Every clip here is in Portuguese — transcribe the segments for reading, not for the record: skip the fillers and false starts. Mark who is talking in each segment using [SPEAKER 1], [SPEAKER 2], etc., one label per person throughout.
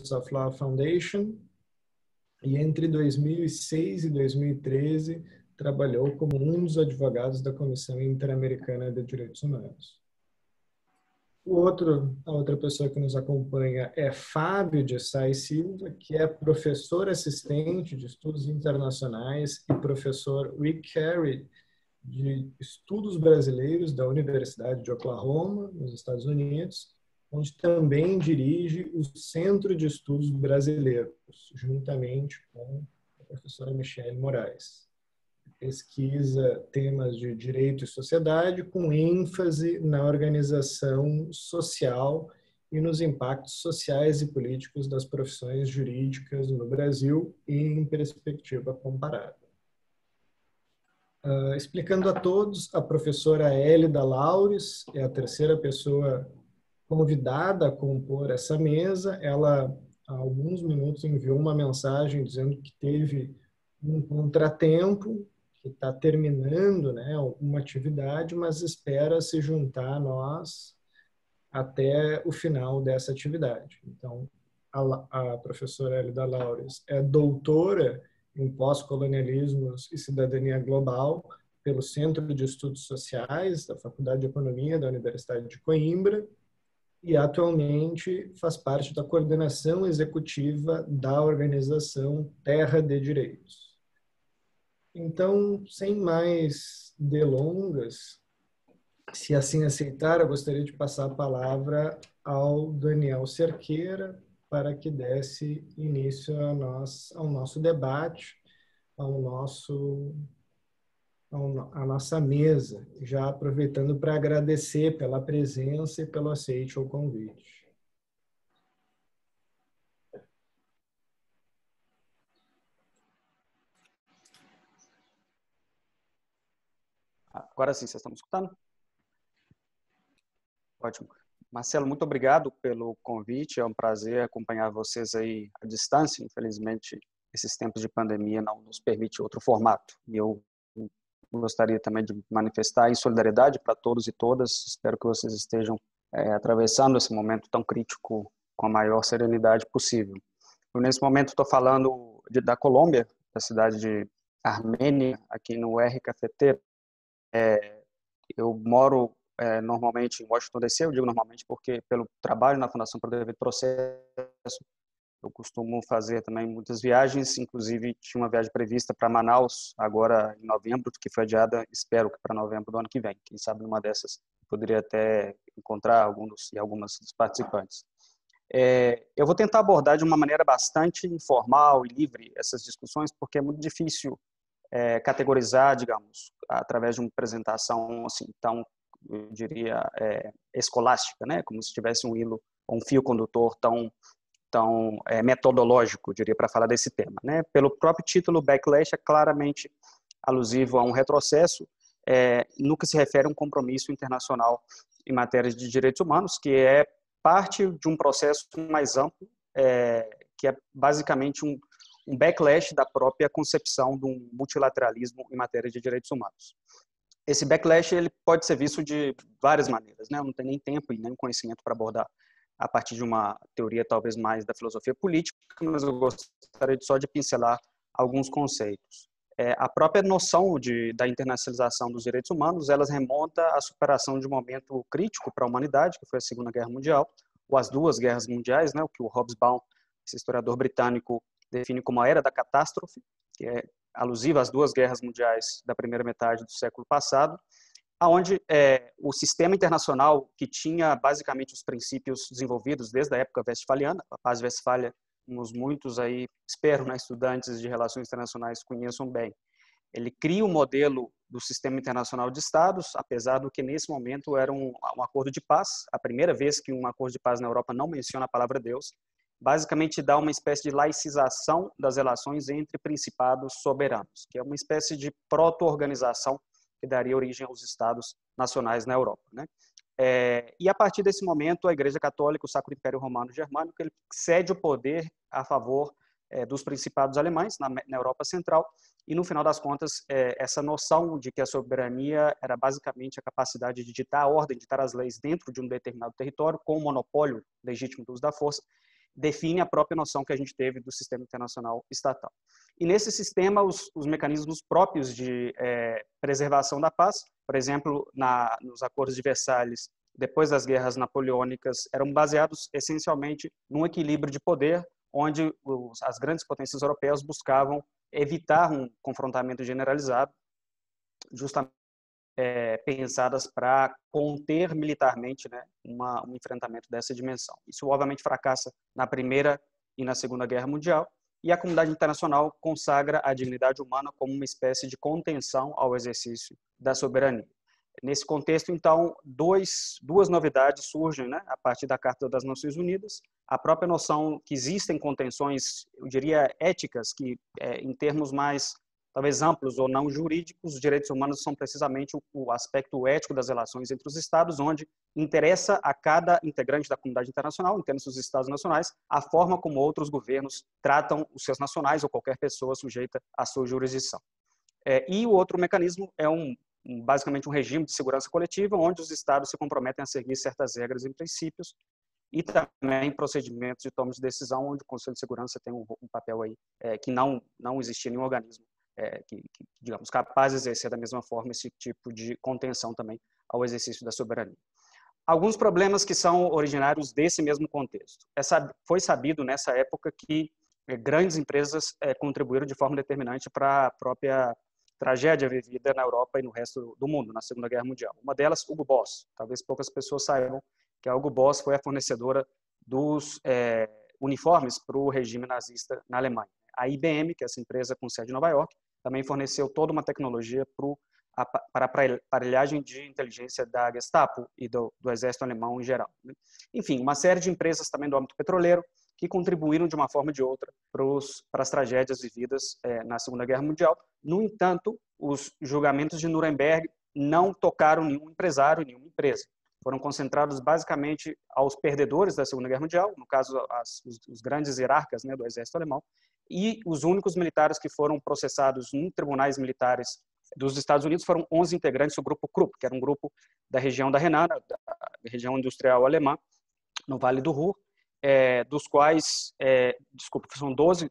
[SPEAKER 1] Founders of Law Foundation e entre 2006 e 2013 trabalhou como um dos advogados da Comissão Interamericana de Direitos Humanos. A outra pessoa que nos acompanha é Fábio de Sá Silva, que é professor assistente de estudos internacionais e professor Rick Carey de estudos brasileiros da Universidade de Oklahoma, nos Estados Unidos, onde também dirige o Centro de Estudos Brasileiros, juntamente com a professora Michele Moraes. Pesquisa temas de direito e sociedade com ênfase na organização social e nos impactos sociais e políticos das profissões jurídicas no Brasil e em perspectiva comparada. Explicando a todos, a professora Hélida Laures é a terceira pessoa convidada a compor essa mesa. Ela, há alguns minutos, enviou uma mensagem dizendo que teve um contratempo, que está terminando, né, uma atividade, mas espera se juntar a nós até o final dessa atividade. Então, a professora Hélida Laures é doutora em pós-colonialismos e cidadania global pelo Centro de Estudos Sociais da Faculdade de Economia da Universidade de Coimbra e atualmente faz parte da coordenação executiva da organização Terra de Direitos. Então, sem mais delongas, se assim aceitar, eu gostaria de passar a palavra ao Daniel Cerqueira para que desse início ao nosso debate, à nossa mesa, já aproveitando para agradecer pela presença e pelo aceite ao convite.
[SPEAKER 2] Agora sim, vocês estão me escutando? Ótimo. Marcelo, muito obrigado pelo convite. É um prazer acompanhar vocês aí à distância. Infelizmente, esses tempos de pandemia não nos permite outro formato. E eu gostaria também de manifestar em solidariedade para todos e todas. Espero que vocês estejam atravessando esse momento tão crítico com a maior serenidade possível. Eu, nesse momento, estou falando da Colômbia, da cidade de Armênia, aqui no R Cafeteiro. Eu moro normalmente em Washington DC, eu digo normalmente porque pelo trabalho na Fundação para o Devido Processo, eu costumo fazer também muitas viagens, inclusive tinha uma viagem prevista para Manaus agora em novembro, que foi adiada, espero que para novembro do ano que vem. Quem sabe numa dessas poderia até encontrar alguns e algumas dos participantes. Eu vou tentar abordar de uma maneira bastante informal e livre essas discussões, porque é muito difícil categorizar, digamos, através de uma apresentação assim tão, eu diria, escolástica, né, como se tivesse um hilo ou um fio condutor tão metodológico, eu diria, para falar desse tema, né? Pelo próprio título, Backlash é claramente alusivo a um retrocesso no que se refere a um compromisso internacional em matéria de direitos humanos, que é parte de um processo mais amplo, que é basicamente um backlash da própria concepção de um multilateralismo em matéria de direitos humanos. Esse backlash ele pode ser visto de várias maneiras, né? Eu não tenho nem tempo e nem conhecimento para abordar a partir de uma teoria talvez mais da filosofia política, mas eu gostaria só de pincelar alguns conceitos. A própria noção da internacionalização dos direitos humanos, elas remonta à superação de um momento crítico para a humanidade, que foi a Segunda Guerra Mundial, ou as duas guerras mundiais, né? O que o Hobsbawm, esse historiador britânico, define como a era da catástrofe, que é alusiva às duas guerras mundiais da primeira metade do século passado, onde o sistema internacional, que tinha basicamente os princípios desenvolvidos desde a época westfaliana, a Paz de Westfália, muitos aí, espero, né, estudantes de relações internacionais conheçam bem. Ele cria um modelo do sistema internacional de estados, apesar do que nesse momento era um acordo de paz, a primeira vez que um acordo de paz na Europa não menciona a palavra Deus, basicamente dá uma espécie de laicização das relações entre principados soberanos, que é uma espécie de proto-organização que daria origem aos estados nacionais na Europa, né? E a partir desse momento, a Igreja Católica, o Sacro Império Romano Germânico, ele cede o poder a favor dos principados alemães na Europa Central, e no final das contas, essa noção de que a soberania era basicamente a capacidade de ditar a ordem, ditar as leis dentro de um determinado território, com o monopólio legítimo do uso da força, define a própria noção que a gente teve do sistema internacional estatal. E nesse sistema, os mecanismos próprios de preservação da paz, por exemplo, nos acordos de Versalhes, depois das guerras napoleônicas, eram baseados essencialmente num equilíbrio de poder, onde as grandes potências europeias buscavam evitar um confrontamento generalizado, justamente pensadas para conter militarmente, né, um enfrentamento dessa dimensão. Isso, obviamente, fracassa na Primeira e na Segunda Guerra Mundial, e a comunidade internacional consagra a dignidade humana como uma espécie de contenção ao exercício da soberania. Nesse contexto, então, duas novidades surgem, né, a partir da Carta das Nações Unidas. A própria noção que existem contenções, eu diria, éticas, que, em termos mais, talvez, amplos ou não jurídicos, os direitos humanos são precisamente o aspecto ético das relações entre os Estados, onde interessa a cada integrante da comunidade internacional, em termos dos Estados nacionais, a forma como outros governos tratam os seus nacionais ou qualquer pessoa sujeita à sua jurisdição. E o outro mecanismo é basicamente um regime de segurança coletiva, onde os Estados se comprometem a seguir certas regras e princípios, e também procedimentos de toma de decisão, onde o Conselho de Segurança tem um papel aí que não existia nenhum organismo digamos, capaz de exercer da mesma forma esse tipo de contenção também ao exercício da soberania. Alguns problemas que são originários desse mesmo contexto. Foi sabido nessa época que grandes empresas contribuíram de forma determinante para a própria tragédia vivida na Europa e no resto do mundo, na Segunda Guerra Mundial. Uma delas, Hugo Boss. Talvez poucas pessoas saibam que a Hugo Boss foi a fornecedora dos uniformes para o regime nazista na Alemanha. A IBM, que é essa empresa com sede em Nova York, também forneceu toda uma tecnologia para a aparelhagem de inteligência da Gestapo e do exército alemão em geral. Enfim, uma série de empresas também do âmbito petroleiro que contribuíram de uma forma ou de outra para as tragédias vividas na Segunda Guerra Mundial. No entanto, os julgamentos de Nuremberg não tocaram nenhum empresário e nenhuma empresa. Foram concentrados basicamente aos perdedores da Segunda Guerra Mundial, no caso, os grandes hierarcas, né, do exército alemão, e os únicos militares que foram processados em tribunais militares dos Estados Unidos foram 11 integrantes do grupo Krupp, que era um grupo da região da Renânia, da região industrial alemã, no Vale do Ruhr, dos quais, são 12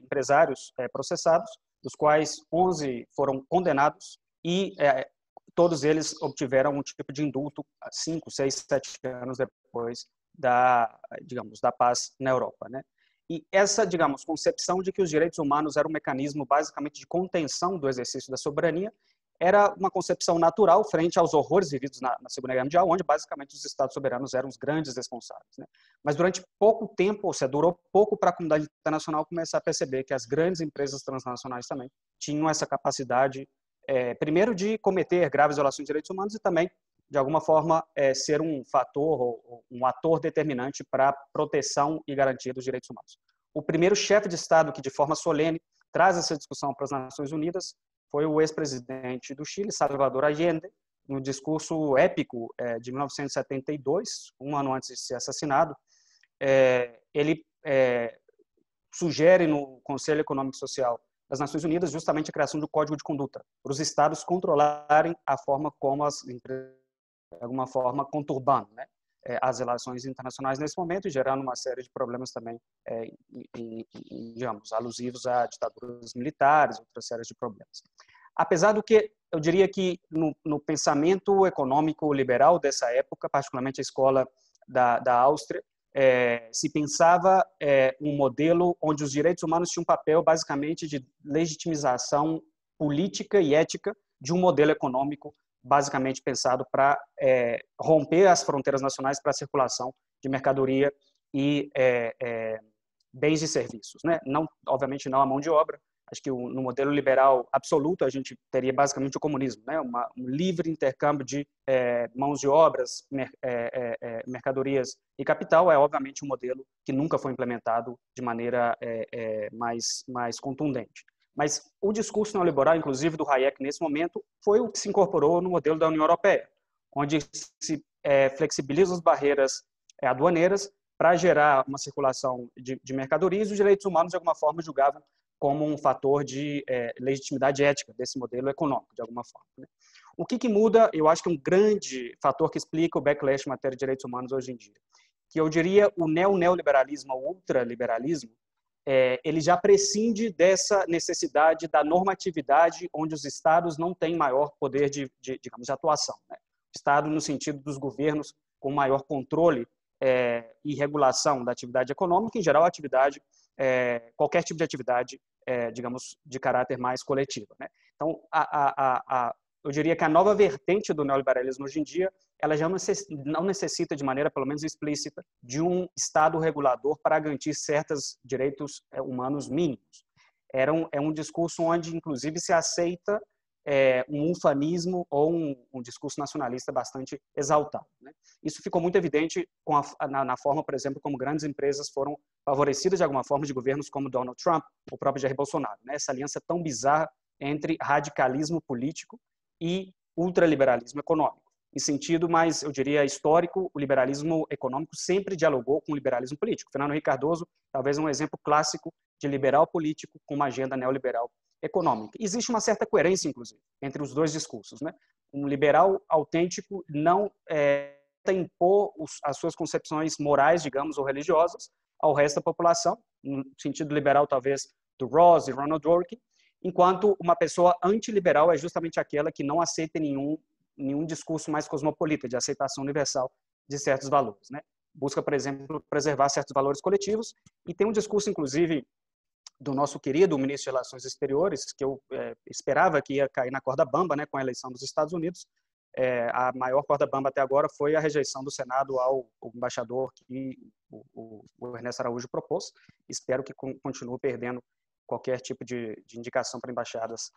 [SPEAKER 2] empresários processados, dos quais 11 foram condenados e todos eles obtiveram um tipo de indulto 5, 6, 7 anos depois da paz na Europa, né? E essa, digamos, concepção de que os direitos humanos eram um mecanismo basicamente de contenção do exercício da soberania era uma concepção natural frente aos horrores vividos na Segunda Guerra Mundial, onde basicamente os Estados soberanos eram os grandes responsáveis, né? Mas durante pouco tempo, ou seja, durou pouco para a comunidade internacional começar a perceber que as grandes empresas transnacionais também tinham essa capacidade, primeiro, de cometer graves violações de direitos humanos e também, de alguma forma, ser um fator ou um ator determinante para a proteção e garantia dos direitos humanos. O primeiro chefe de Estado que, de forma solene, traz essa discussão para as Nações Unidas foi o ex-presidente do Chile, Salvador Allende, no discurso épico de 1972, um ano antes de ser assassinado. Ele sugere no Conselho Econômico e Social das Nações Unidas justamente a criação do Código de Conduta, para os Estados controlarem a forma como as empresas, de alguma forma, conturbando, né, as relações internacionais nesse momento e gerando uma série de problemas também, digamos, alusivos a ditaduras militares, outras séries de problemas. Apesar do que, eu diria que no pensamento econômico liberal dessa época, particularmente a escola da Áustria, se pensava um modelo onde os direitos humanos tinham um papel basicamente de legitimização política e ética de um modelo econômico basicamente pensado para romper as fronteiras nacionais para a circulação de mercadoria e bens e serviços, né? Não, obviamente não a mão de obra. Acho que no modelo liberal absoluto a gente teria basicamente o comunismo, né? Um livre intercâmbio de mãos de obras, mercadorias e capital é obviamente um modelo que nunca foi implementado de maneira mais contundente. Mas o discurso neoliberal, inclusive do Hayek nesse momento, foi o que se incorporou no modelo da União Europeia, onde se flexibiliza as barreiras aduaneiras para gerar uma circulação de mercadorias e os direitos humanos, de alguma forma, julgavam como um fator de legitimidade ética desse modelo econômico, de alguma forma, né? O que muda, eu acho que um grande fator que explica o backlash em matéria de direitos humanos hoje em dia. que eu diria o neoliberalismo, o ultraliberalismo, ele já prescinde dessa necessidade da normatividade, onde os estados não têm maior poder digamos, de atuação, né? O estado no sentido dos governos com maior controle e regulação da atividade econômica, em geral, qualquer tipo de atividade, digamos, de caráter mais coletivo, né? Então, eu diria que a nova vertente do neoliberalismo hoje em dia, ela já não necessita, de maneira pelo menos explícita, de um Estado regulador para garantir certos direitos humanos mínimos. É um discurso onde, inclusive, se aceita um ufanismo ou um discurso nacionalista bastante exaltado, né? Isso ficou muito evidente na forma, por exemplo, como grandes empresas foram favorecidas de alguma forma de governos como Donald Trump, o próprio Jair Bolsonaro, né? Essa aliança tão bizarra entre radicalismo político e ultraliberalismo econômico. Em sentido mais, eu diria, histórico, o liberalismo econômico sempre dialogou com o liberalismo político. Fernando Henrique Cardoso, talvez um exemplo clássico de liberal político com uma agenda neoliberal econômica. Existe uma certa coerência, inclusive, entre os dois discursos, né? Um liberal autêntico não tenta impor as suas concepções morais, digamos, ou religiosas ao resto da população, no sentido liberal, talvez, do Rawls e Ronald Dworkin, enquanto uma pessoa antiliberal é justamente aquela que não aceita nenhum discurso mais cosmopolita, de aceitação universal de certos valores, né? Busca, por exemplo, preservar certos valores coletivos, e tem um discurso, inclusive, do nosso querido ministro de Relações Exteriores, que eu esperava que ia cair na corda bamba, né, com a eleição dos Estados Unidos. A maior corda bamba até agora foi a rejeição do Senado ao embaixador que o Ernesto Araújo propôs. Espero que continue perdendo qualquer tipo de indicação para embaixadas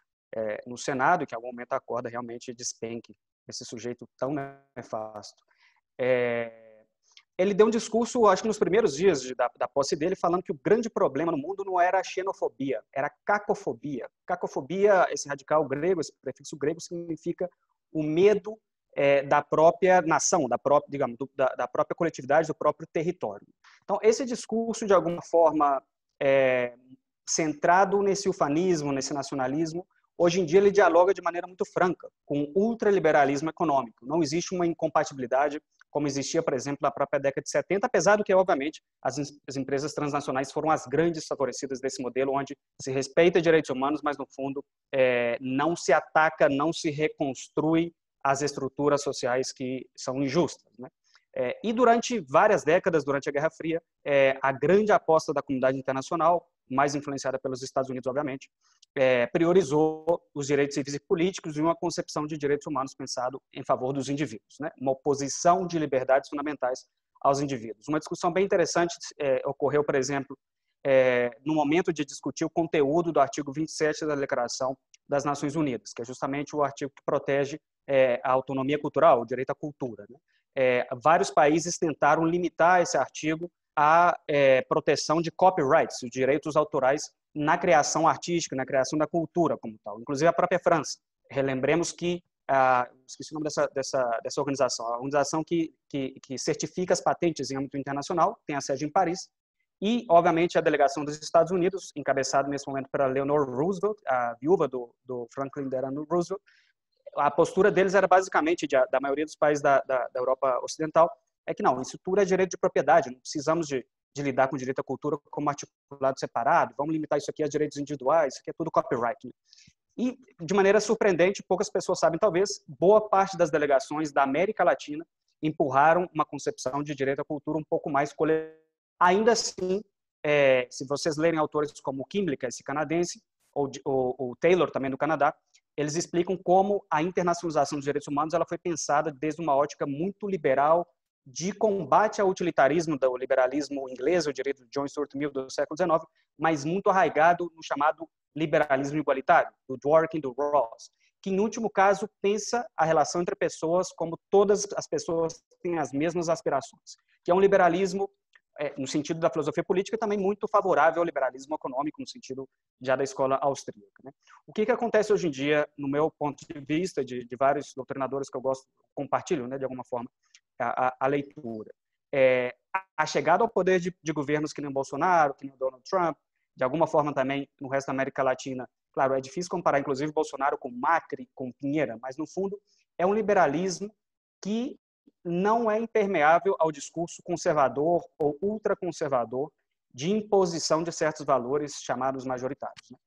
[SPEAKER 2] no Senado, e que em algum momento a corda realmente despenque esse sujeito tão nefasto. Ele deu um discurso, acho que nos primeiros dias da posse dele, falando que o grande problema no mundo não era a xenofobia, era a cacofobia. Cacofobia, esse radical grego, esse prefixo grego, significa o medo da própria nação, digamos, da própria coletividade, do próprio território. Então, esse discurso, de alguma forma, centrado nesse ufanismo, nesse nacionalismo, hoje em dia ele dialoga de maneira muito franca com o ultraliberalismo econômico. Não existe uma incompatibilidade como existia, por exemplo, na própria década de 70, apesar do que, obviamente, as empresas transnacionais foram as grandes favorecidas desse modelo, onde se respeita direitos humanos, mas, no fundo, não se ataca, não se reconstrui as estruturas sociais que são injustas, né? E durante várias décadas, durante a Guerra Fria, a grande aposta da comunidade internacional, mais influenciada pelos Estados Unidos, obviamente, priorizou os direitos civis e políticos e uma concepção de direitos humanos pensado em favor dos indivíduos, né? Uma oposição de liberdades fundamentais aos indivíduos. Uma discussão bem interessante ocorreu, por exemplo, no momento de discutir o conteúdo do artigo 27 da Declaração das Nações Unidas, que é justamente o artigo que protege a autonomia cultural, o direito à cultura, né? Vários países tentaram limitar esse artigo à proteção de copyrights, os direitos autorais na criação artística, na criação da cultura como tal, inclusive a própria França. Relembremos que, esqueci o nome dessa organização, a organização que certifica as patentes em âmbito internacional, tem a sede em Paris, e, obviamente, a delegação dos Estados Unidos, encabeçada nesse momento pela Eleanor Roosevelt, a viúva do Franklin Delano Roosevelt. A postura deles era basicamente, da maioria dos países da Europa Ocidental, é que não, isso tudo é direito de propriedade, não precisamos de lidar com o direito à cultura como articulado separado, vamos limitar isso aqui a direitos individuais, isso aqui é tudo copyright, né? E, de maneira surpreendente, poucas pessoas sabem, talvez, boa parte das delegações da América Latina empurraram uma concepção de direito à cultura um pouco mais coletiva. Ainda assim, se vocês lerem autores como Kimlicka, esse canadense, ou Taylor, também do Canadá, eles explicam como a internacionalização dos direitos humanos ela foi pensada desde uma ótica muito liberal, de combate ao utilitarismo do liberalismo inglês, o direito de John Stuart Mill do século XIX, mas muito arraigado no chamado liberalismo igualitário, do Dworkin, do Rawls, que, em último caso, pensa a relação entre pessoas como todas as pessoas têm as mesmas aspirações, que é um liberalismo, no sentido da filosofia política, também muito favorável ao liberalismo econômico, no sentido já da escola austríaca, né? O que acontece hoje em dia, no meu ponto de vista, de vários doutrinadores que eu gosto, compartilho, né, de alguma forma, a leitura. A chegada ao poder de governos que nem o Bolsonaro, que nem o Donald Trump, de alguma forma também no resto da América Latina, claro, é difícil comparar, inclusive, Bolsonaro com Macri, com Pinheira, mas, no fundo, é um liberalismo que não é impermeável ao discurso conservador ou ultraconservador de imposição de certos valores chamados majoritários, né?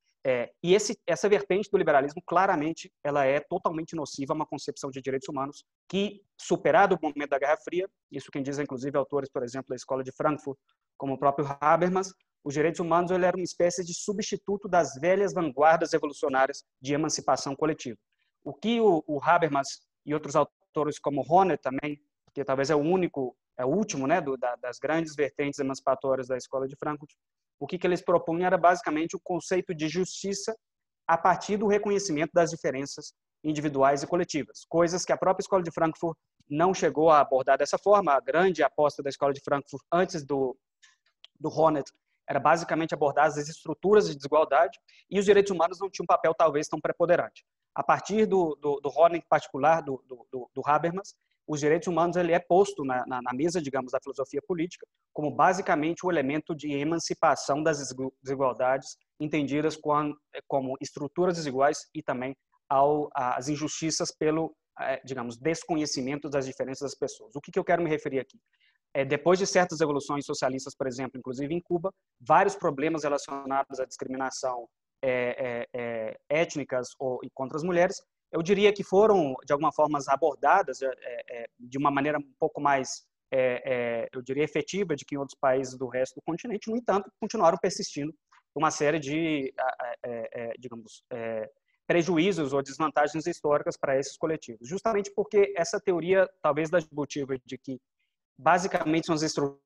[SPEAKER 2] E essa vertente do liberalismo, claramente, ela é totalmente nociva a uma concepção de direitos humanos que, superado o momento da Guerra Fria, isso quem diz, inclusive, autores, por exemplo, da Escola de Frankfurt, como o próprio Habermas, os direitos humanos ele era uma espécie de substituto das velhas vanguardas evolucionárias de emancipação coletiva. O que o Habermas e outros autores como Honneth também, que talvez é o último, né, das grandes vertentes emancipatórias da Escola de Frankfurt, o que eles propunham era basicamente o conceito de justiça a partir do reconhecimento das diferenças individuais e coletivas, coisas que a própria Escola de Frankfurt não chegou a abordar dessa forma. A grande aposta da Escola de Frankfurt, antes do Honneth, era basicamente abordar as estruturas de desigualdade, e os direitos humanos não tinham um papel talvez tão preponderante. A partir do Honneth, em particular, do Habermas, os direitos humanos ele é posto na mesa, digamos, da filosofia política, como basicamente o elemento de emancipação das desigualdades, entendidas como estruturas desiguais e também as injustiças pelo, digamos, desconhecimento das diferenças das pessoas. O que eu quero me referir aqui? Depois de certas evoluções socialistas, por exemplo, inclusive em Cuba, vários problemas relacionados à discriminação étnicas e contra as mulheres, eu diria que foram, de alguma forma, abordadas de uma maneira um pouco mais, eu diria, efetiva do que em outros países do resto do continente. No entanto, continuaram persistindo uma série de, digamos, prejuízos ou desvantagens históricas para esses coletivos. Justamente porque essa teoria, talvez, da distributiva de que, basicamente, são as estruturas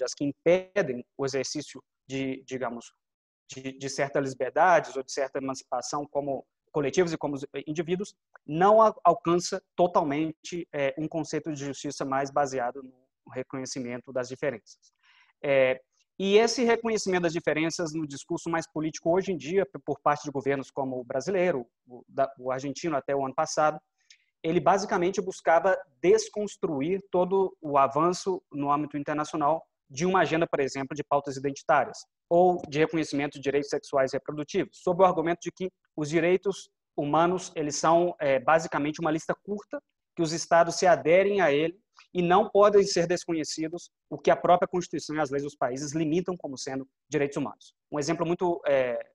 [SPEAKER 2] as que impedem o exercício digamos, de certas liberdades ou de certa emancipação como coletivos e como indivíduos, não alcança totalmente um conceito de justiça mais baseado no reconhecimento das diferenças. E esse reconhecimento das diferenças no discurso mais político hoje em dia, por parte de governos como o brasileiro, o argentino até o ano passado, ele basicamente buscava desconstruir todo o avanço no âmbito internacional de uma agenda, por exemplo, de pautas identitárias ou de reconhecimento de direitos sexuais e reprodutivos, sob o argumento de que os direitos humanos eles são basicamente uma lista curta, que os estados se aderem a ele e não podem ser desconhecidos o que a própria Constituição e as leis dos países limitam como sendo direitos humanos. Um exemplo muito,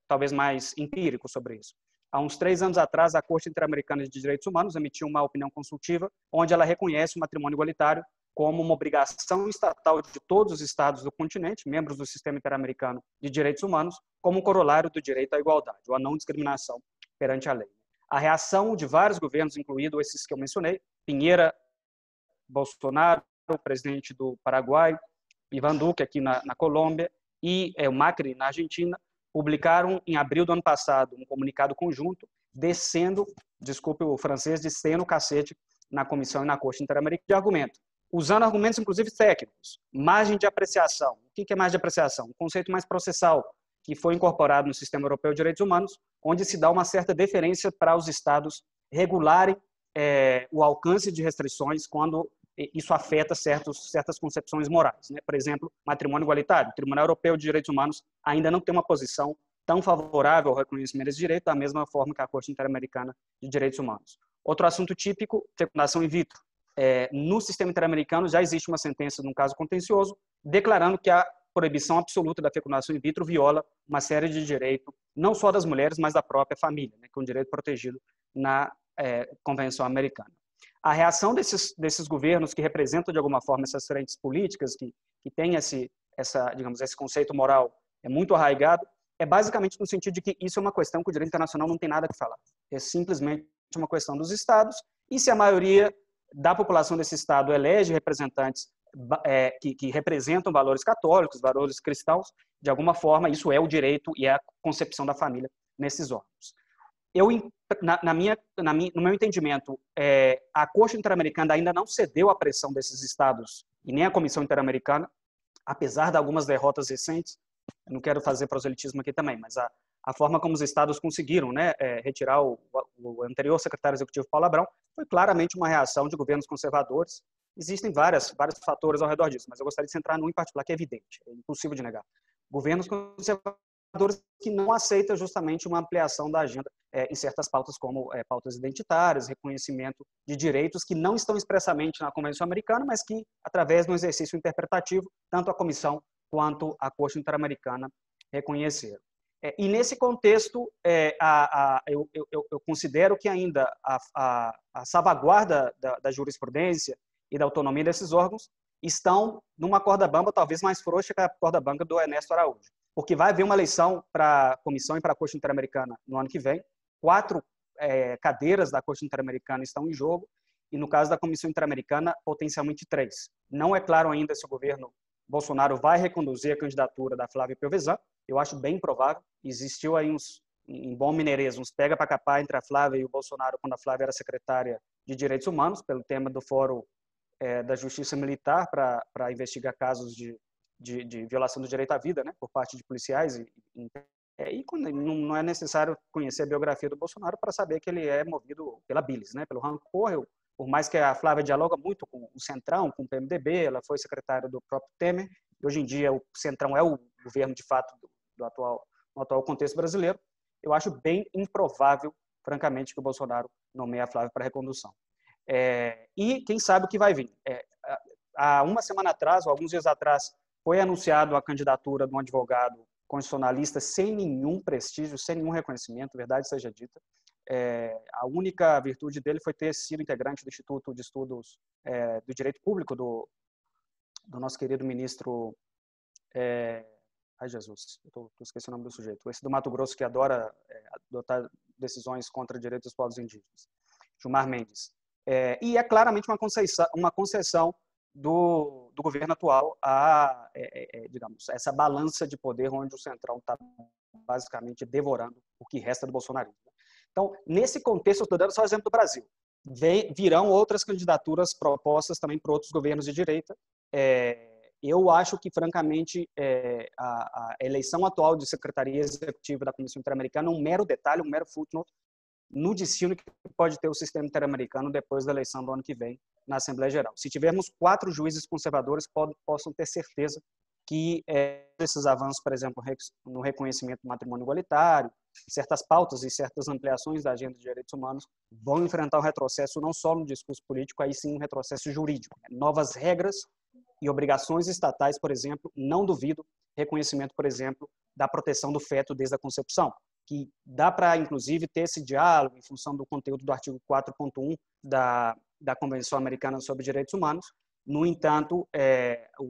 [SPEAKER 2] talvez mais empírico sobre isso. Há uns 3 anos atrás, a Corte Interamericana de Direitos Humanos emitiu uma opinião consultiva onde ela reconhece o matrimônio igualitário como uma obrigação estatal de todos os estados do continente, membros do Sistema Interamericano de Direitos Humanos, como um corolário do direito à igualdade, ou à não discriminação perante a lei. A reação de vários governos, incluídos esses que eu mencionei, Piñera, Bolsonaro, o presidente do Paraguai, Ivan Duque aqui na Colômbia, e o Macri na Argentina, publicaram em abril do ano passado um comunicado conjunto descendo, desculpe o francês, descendo o cacete na Comissão e na Corte Interamericana de argumento, usando argumentos, inclusive, técnicos. Margem de apreciação. O que é margem de apreciação? Um conceito mais processal, que foi incorporado no Sistema Europeu de Direitos Humanos, onde se dá uma certa deferência para os estados regularem o alcance de restrições quando isso afeta certas concepções morais, né? Por exemplo, matrimônio igualitário. O Tribunal Europeu de Direitos Humanos ainda não tem uma posição tão favorável ao reconhecimento desse direito, da mesma forma que a Corte Interamericana de Direitos Humanos. Outro assunto típico, fecundação in vitro. No sistema interamericano já existe uma sentença num caso contencioso declarando que a proibição absoluta da fecundação in vitro viola uma série de direitos, não só das mulheres, mas da própria família, né, que é um direito protegido na Convenção Americana. A reação desses governos que representam, de alguma forma, essas frentes políticas, que têm esse conceito moral muito arraigado, é basicamente no sentido de que isso é uma questão que o direito internacional não tem nada a falar. É simplesmente uma questão dos estados, e se a maioria da população desse estado elege representantes que representam valores católicos, valores cristãos, de alguma forma, isso é o direito e é a concepção da família nesses órgãos. No meu entendimento, a Corte Interamericana ainda não cedeu à pressão desses estados e nem a Comissão Interamericana, apesar de algumas derrotas recentes. Eu não quero fazer proselitismo aqui também, mas a forma como os estados conseguiram, né, retirar o anterior secretário executivo Paulo Abrão foi claramente uma reação de governos conservadores. Existem vários fatores ao redor disso, mas eu gostaria de centrar num em particular que é evidente, é impossível de negar. Governos conservadores que não aceitam justamente uma ampliação da agenda em certas pautas como pautas identitárias, reconhecimento de direitos que não estão expressamente na Convenção Americana, mas que, através do exercício interpretativo, tanto a Comissão quanto a Corte Interamericana reconheceram. E nesse contexto, eu considero que ainda a salvaguarda da jurisprudência e da autonomia desses órgãos estão numa corda bamba talvez mais frouxa que a corda bamba do Ernesto Araújo, porque vai haver uma eleição para a Comissão e para a Corte Interamericana no ano que vem. 4 cadeiras da Corte Interamericana estão em jogo, e no caso da Comissão Interamericana, potencialmente 3. Não é claro ainda se o governo Bolsonaro vai reconduzir a candidatura da Flávia Piovesan. Eu acho bem provável. Existiu aí em bom mineirês, uns pega para capar entre a Flávia e o Bolsonaro quando a Flávia era secretária de Direitos Humanos, pelo tema do Fórum da Justiça Militar para investigar casos de violação do direito à vida, né, por parte de policiais. E não é necessário conhecer a biografia do Bolsonaro para saber que ele é movido pela bilis, né, pelo rancor. Por mais que a Flávia dialoga muito com o Centrão, com o PMDB, ela foi secretária do próprio Temer, e hoje em dia o Centrão é o governo, de fato, no atual contexto brasileiro. Eu acho bem improvável, francamente, que o Bolsonaro nomeie a Flávia para recondução. E quem sabe o que vai vir. Há uma semana atrás, ou alguns dias atrás, foi anunciado a candidatura de um advogado constitucionalista sem nenhum prestígio, sem nenhum reconhecimento, verdade seja dita. A única virtude dele foi ter sido integrante do Instituto de Estudos do Direito Público do nosso querido ministro... Ai, Jesus, eu esqueci o nome do sujeito. Esse do Mato Grosso que adora adotar decisões contra direitos dos povos indígenas. Gilmar Mendes. E é claramente uma concessão do governo atual a, digamos, essa balança de poder onde o Centrão está basicamente devorando o que resta do bolsonarismo. Então, nesse contexto, eu estou dando só o exemplo do Brasil. Virão outras candidaturas propostas também por outros governos de direita. Eu acho que, francamente, a eleição atual de Secretaria Executiva da Comissão Interamericana é um mero detalhe, um mero footnote no destino que pode ter o sistema interamericano depois da eleição do ano que vem na Assembleia Geral. Se tivermos 4 juízes conservadores, possam ter certeza que esses avanços, por exemplo, no reconhecimento do matrimônio igualitário, certas pautas e certas ampliações da agenda de direitos humanos vão enfrentar um retrocesso não só no discurso político, aí sim um retrocesso jurídico. Novas regras e obrigações estatais, por exemplo, não duvido, reconhecimento, por exemplo, da proteção do feto desde a concepção, que dá para, inclusive, ter esse diálogo em função do conteúdo do artigo 4.1 da Convenção Americana sobre Direitos Humanos. No entanto,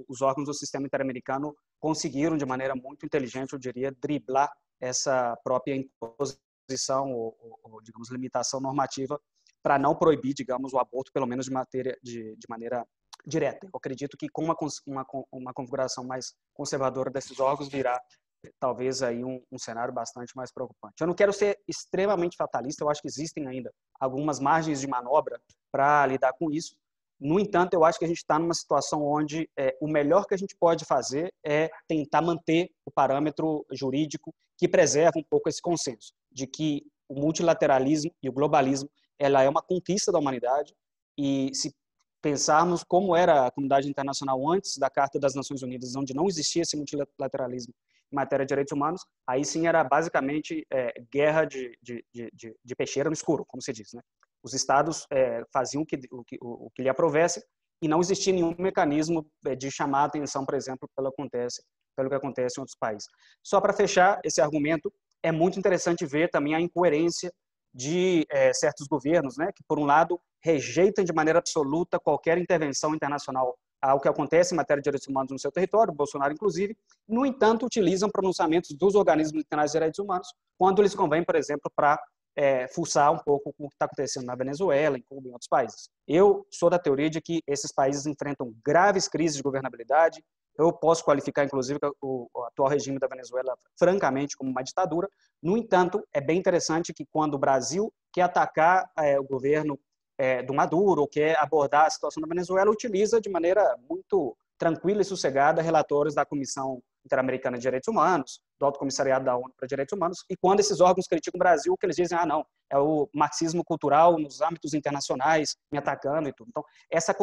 [SPEAKER 2] os órgãos do sistema interamericano conseguiram, de maneira muito inteligente, eu diria, driblar essa própria imposição ou digamos, limitação normativa para não proibir, digamos, o aborto, pelo menos de maneira direta. Eu acredito que com uma configuração mais conservadora desses órgãos virá talvez aí um cenário bastante mais preocupante. Eu não quero ser extremamente fatalista, eu acho que existem ainda algumas margens de manobra para lidar com isso. No entanto, eu acho que a gente está numa situação onde o melhor que a gente pode fazer é tentar manter o parâmetro jurídico que preserva um pouco esse consenso de que o multilateralismo e o globalismo ela é uma conquista da humanidade, e se pensarmos como era a comunidade internacional antes da Carta das Nações Unidas, onde não existia esse multilateralismo em matéria de direitos humanos, aí sim era basicamente guerra de peixeira no escuro, como se diz, né? Os estados faziam o que lhe aprovesse e não existia nenhum mecanismo de chamar a atenção, por exemplo, pelo que acontece em outros países. Só para fechar esse argumento, é muito interessante ver também a incoerência de certos governos, né, que, por um lado, rejeitam de maneira absoluta qualquer intervenção internacional ao que acontece em matéria de direitos humanos no seu território, Bolsonaro inclusive, no entanto, utilizam pronunciamentos dos organismos internacionais de direitos humanos quando lhes convém, por exemplo, para fuçar um pouco o que está acontecendo na Venezuela, em Cuba e em outros países. Eu sou da teoria de que esses países enfrentam graves crises de governabilidade. Eu posso qualificar, inclusive, o atual regime da Venezuela, francamente, como uma ditadura. No entanto, é bem interessante que quando o Brasil quer atacar o governo do Maduro ou quer abordar a situação da Venezuela, utiliza de maneira muito tranquila e sossegada relatores da Comissão Interamericana de Direitos Humanos, do Alto Comissariado da ONU para Direitos Humanos, e quando esses órgãos criticam o Brasil, o que eles dizem, não, é o marxismo cultural nos âmbitos internacionais me atacando e tudo. Então, essa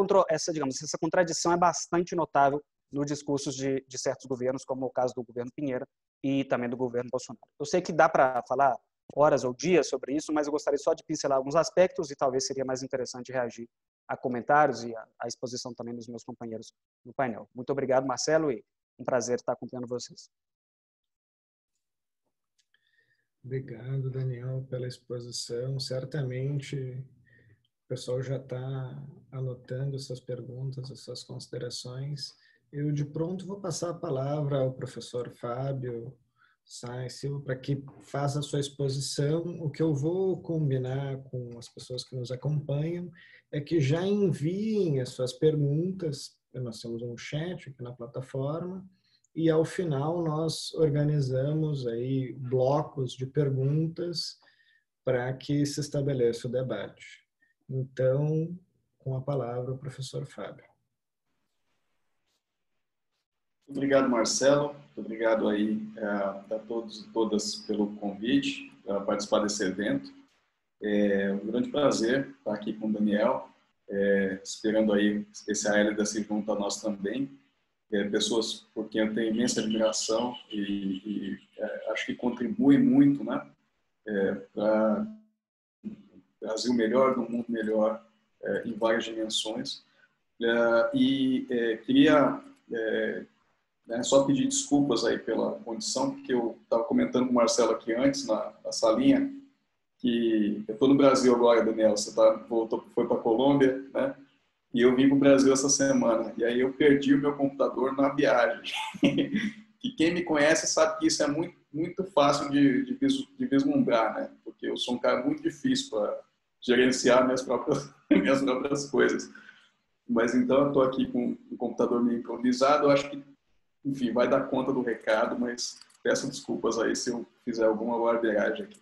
[SPEAKER 2] contradição é bastante notável nos discursos de certos governos, como o caso do governo Pinheira e também do governo Bolsonaro. Eu sei que dá para falar horas ou dias sobre isso, mas eu gostaria só de pincelar alguns aspectos e talvez seria mais interessante reagir a comentários e a exposição também dos meus companheiros no painel. Muito obrigado, Marcelo, e um prazer estar acompanhando vocês.
[SPEAKER 1] Obrigado, Daniel, pela exposição. Certamente o pessoal já está anotando essas perguntas, essas considerações. Eu, de pronto, vou passar a palavra ao professor Fábio Sainz Silva para que faça a sua exposição. O que eu vou combinar com as pessoas que nos acompanham é que já enviem as suas perguntas. Nós temos um chat aqui na plataforma e, ao final, nós organizamos aí blocos de perguntas para que se estabeleça o debate. Então, com a palavra, o professor Fábio.
[SPEAKER 3] Obrigado, Marcelo. Obrigado aí a todos e todas pelo convite para participar desse evento. É um grande prazer estar aqui com o Daniel, esperando aí esse Aélida se junto a nós também. Pessoas por quem eu tenho imensa admiração e acho que contribuem muito, né, para o Brasil melhor, no mundo melhor, em várias dimensões. Queria só pedir desculpas aí pela condição, porque eu estava comentando com o Marcelo aqui antes, na salinha, que eu estou no Brasil agora, Daniel, você foi para a Colômbia, né? E eu vim para o Brasil essa semana. E aí eu perdi o meu computador na viagem. E quem me conhece sabe que isso é muito, muito fácil de vislumbrar, né? Porque eu sou um cara muito difícil para gerenciar minhas próprias coisas. Mas então eu estou aqui com o computador meio improvisado. Eu acho que, enfim, vai dar conta do recado, mas peço desculpas aí se eu fizer alguma barbeiragem aqui.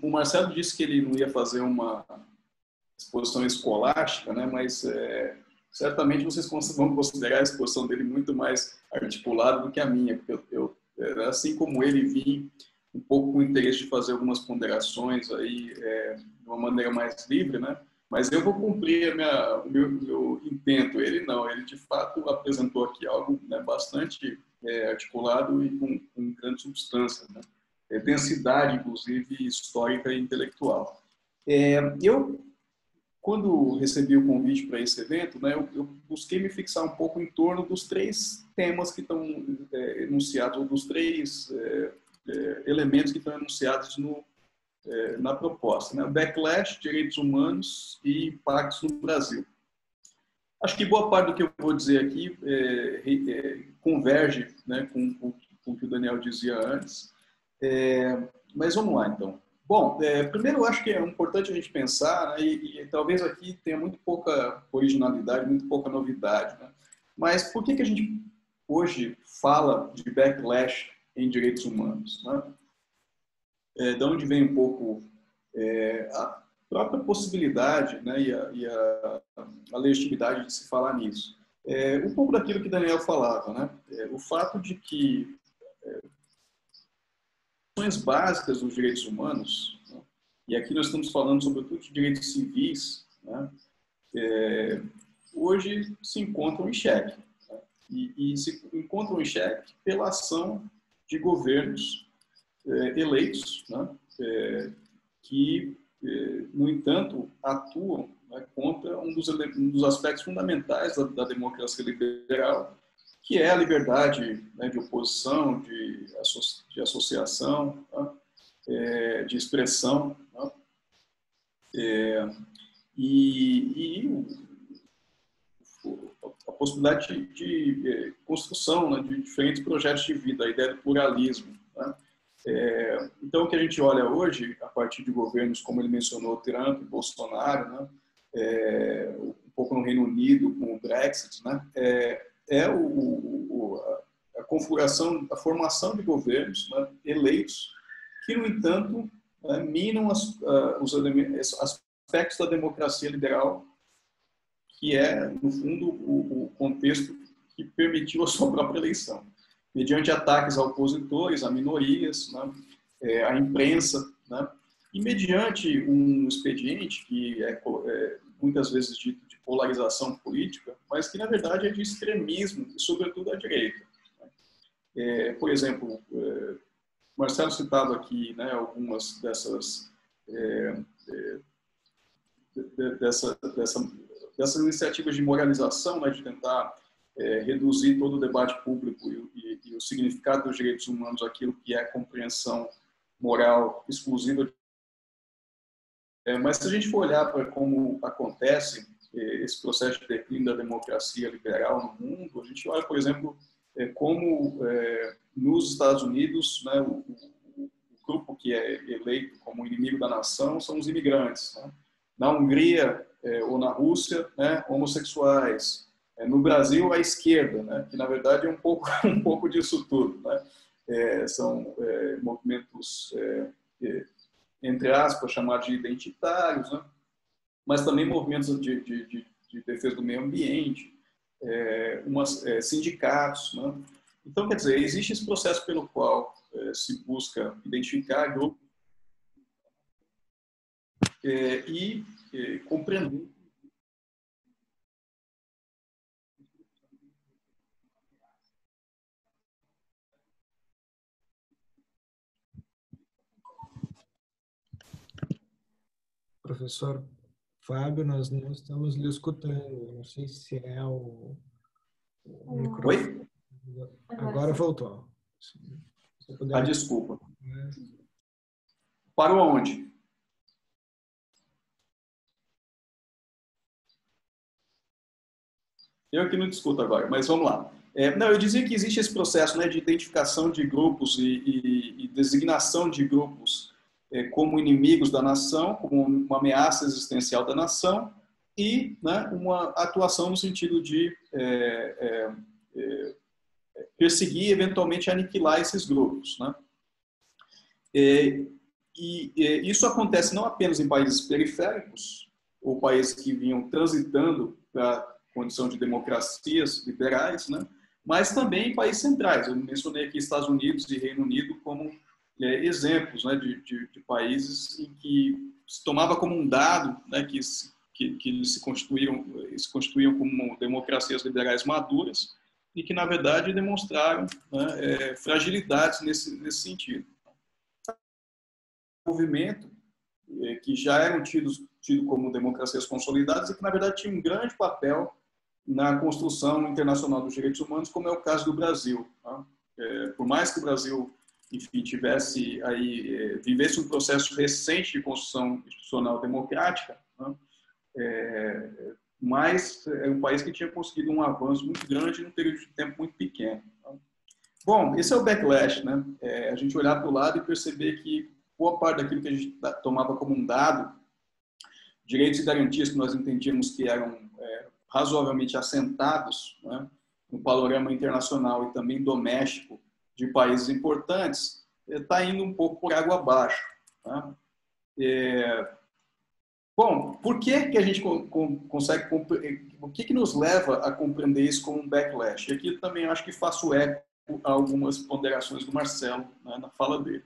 [SPEAKER 3] O Marcelo disse que ele não ia fazer uma exposição escolástica, né? Mas certamente vocês vão considerar a exposição dele muito mais articulada do que a minha, porque eu assim como ele, vim um pouco com o interesse de fazer algumas ponderações aí de uma maneira mais livre, né? Mas eu vou cumprir o meu intento. Ele não, ele de fato apresentou aqui algo, né, bastante articulado e com grande substância, né? Densidade, inclusive, histórica e intelectual. Eu, quando recebi o convite para esse evento, né, eu busquei me fixar um pouco em torno dos 3 temas que estão enunciados, ou dos 3 elementos que estão enunciados na proposta, né? Backlash, direitos humanos e impactos no Brasil. Acho que boa parte do que eu vou dizer aqui converge, né, com o que o Daniel dizia antes. Mas vamos lá, então. Bom, primeiro eu acho que é importante a gente pensar, né, e talvez aqui tenha muito pouca originalidade, muito pouca novidade, né? Mas por que a gente hoje fala de backlash em direitos humanos, né? De onde vem um pouco a própria possibilidade, né, e a legitimidade de se falar nisso. Um pouco daquilo que Daniel falava, né? O fato de que questões básicas dos direitos humanos, né, e aqui nós estamos falando sobretudo de direitos civis, né, hoje se encontram em xeque, né, e se encontram em xeque pela ação de governos eleitos, né, que, no entanto, atuam, né, contra um dos aspectos fundamentais da democracia liberal, que é a liberdade, né, de oposição, de associação, tá? De expressão, tá? E a possibilidade de construção, né, de diferentes projetos de vida, a ideia do pluralismo. Tá? Então, o que a gente olha hoje, a partir de governos, como ele mencionou, Trump, Bolsonaro, né, um pouco no Reino Unido, com o Brexit, né, a configuração, a formação de governos, né, eleitos, que, no entanto, minam os aspectos da democracia liberal, que é, no fundo, o contexto que permitiu a sua própria eleição, mediante ataques a opositores, a minorias, né, a imprensa, né, e mediante um expediente que muitas vezes dito de polarização política, mas que, na verdade, é de extremismo, e, sobretudo, à direita. Por exemplo, Marcelo citava aqui, né, algumas dessas iniciativas de moralização, né, de tentar reduzir todo o debate público e o significado dos direitos humanos àquilo que é a compreensão moral exclusiva. Mas se a gente for olhar para como acontece esse processo de declínio da democracia liberal no mundo, a gente olha, por exemplo, como nos Estados Unidos, né, o grupo que é eleito como inimigo da nação são os imigrantes. Né? Na Hungria ou na Rússia, né, homossexuais. No Brasil, a esquerda, né, que na verdade é um pouco disso tudo. Né? São movimentos, entre aspas, chamados de identitários, né? Mas também movimentos de defesa do meio ambiente, sindicatos. Né? Então, quer dizer, existe esse processo pelo qual se busca identificar grupos e compreender
[SPEAKER 1] Professor Fábio, nós não estamos lhe escutando. Não sei se é o microfone.
[SPEAKER 3] Oi?
[SPEAKER 1] Agora voltou.
[SPEAKER 3] Desculpa. Parou aonde? Eu que não discuto agora, mas vamos lá. Não, eu dizia que existe esse processo, né, de identificação de grupos e designação de grupos como inimigos da nação, como uma ameaça existencial da nação e, né, uma atuação no sentido de perseguir, eventualmente aniquilar esses grupos. Né? Isso acontece não apenas em países periféricos, ou países que vinham transitando para a condição de democracias liberais, né? Mas também em países centrais. Eu mencionei aqui Estados Unidos e Reino Unido como exemplos, né, de países em que se tomava como um dado, né, que eles se constituíam como democracias liberais maduras e que, na verdade, demonstraram, né, fragilidades nesse sentido. Movimento que já eram tidos como democracias consolidadas e que, na verdade, tinham um grande papel na construção internacional dos direitos humanos, como é o caso do Brasil. Tá? Por mais que o Brasil, enfim, vivesse um processo recente de construção institucional democrática, né? Mas é um país que tinha conseguido um avanço muito grande em um período de tempo muito pequeno. Tá? Bom, esse é o backlash, né? A gente olhar para o lado e perceber que boa parte daquilo que a gente tomava como um dado, direitos e garantias que nós entendíamos que eram razoavelmente assentados, né, no panorama internacional e também doméstico de países importantes, está indo um pouco por água abaixo. Tá? Bom, por que a gente consegue... O que nos leva a compreender isso como um backlash? E aqui também acho que faço eco a algumas ponderações do Marcelo, né, na fala dele.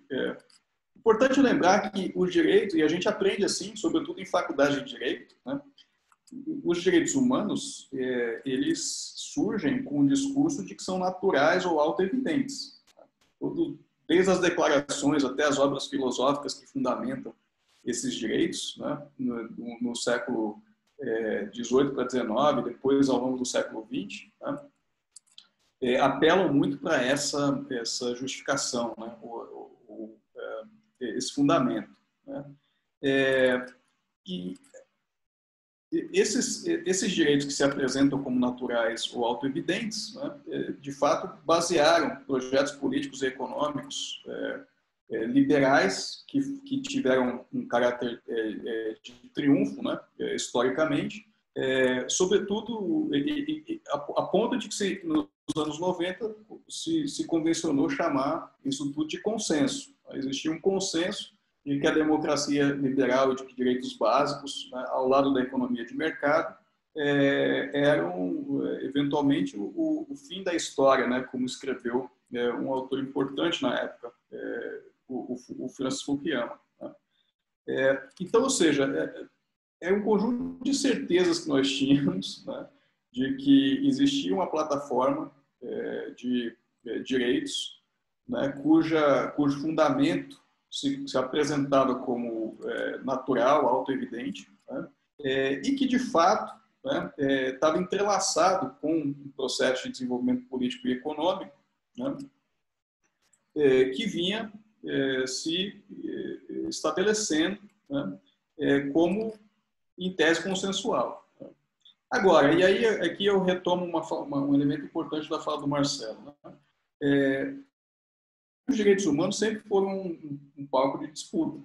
[SPEAKER 3] Importante lembrar que os direitos, e a gente aprende assim, sobretudo em faculdade de direito, né, os direitos humanos, eles surgem com o discurso de que são naturais ou auto-evidentes. Desde as declarações até as obras filosóficas que fundamentam esses direitos, né, no século XVIII para XIX, depois ao longo do século XX, né, apelam muito para essa justificação, né, esse fundamento. Né. E esses direitos que se apresentam como naturais ou autoevidentes, né, de fato, basearam projetos políticos e econômicos liberais que tiveram um caráter de triunfo, né, historicamente, sobretudo a ponto de que nos anos 90 se convencionou chamar isso tudo de consenso. Existia um consenso de que a democracia liberal e de direitos básicos, né, ao lado da economia de mercado, eram eventualmente o fim da história, né, como escreveu um autor importante na época, o Francis Fukuyama. Né? Então, ou seja, é um conjunto de certezas que nós tínhamos, né, de que existia uma plataforma de direitos né, cujo fundamento se apresentava como natural, autoevidente, né, e que, de fato, né, estava entrelaçado com o processo de desenvolvimento político e econômico, né, que vinha se estabelecendo, né, como, em tese, consensual. Agora, e aí aqui eu retomo um elemento importante da fala do Marcelo, né? Os direitos humanos sempre foram um palco de disputa.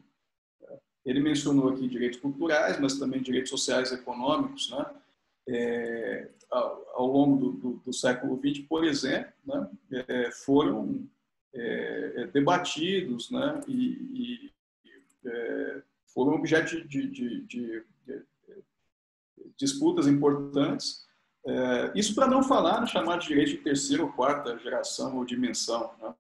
[SPEAKER 3] Ele mencionou aqui direitos culturais, mas também direitos sociais e econômicos, né? Ao longo do século XX, por exemplo, né? Foram debatidos, né? E foram objeto de disputas importantes. Isso para não falar no chamado direito de terceira ou quarta geração ou dimensão, né?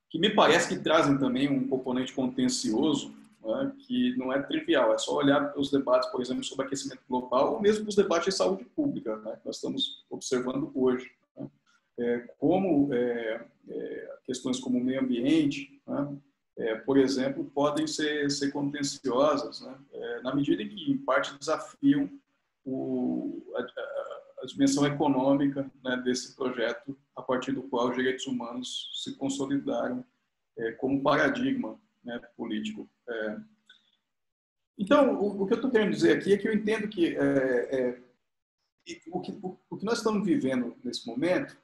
[SPEAKER 3] Que me parece que trazem também um componente contencioso, né, que não é trivial. É só olhar os debates, por exemplo, sobre aquecimento global, ou mesmo os debates de saúde pública, né, que nós estamos observando hoje. Né? Como questões como o meio ambiente, né, por exemplo, podem ser contenciosas, né, na medida em que, em parte, desafiam a dimensão econômica, né, desse projeto, a partir do qual os direitos humanos se consolidaram como paradigma, né, político. Então, o que eu estou querendo dizer aqui é que eu entendo que o que nós estamos vivendo nesse momento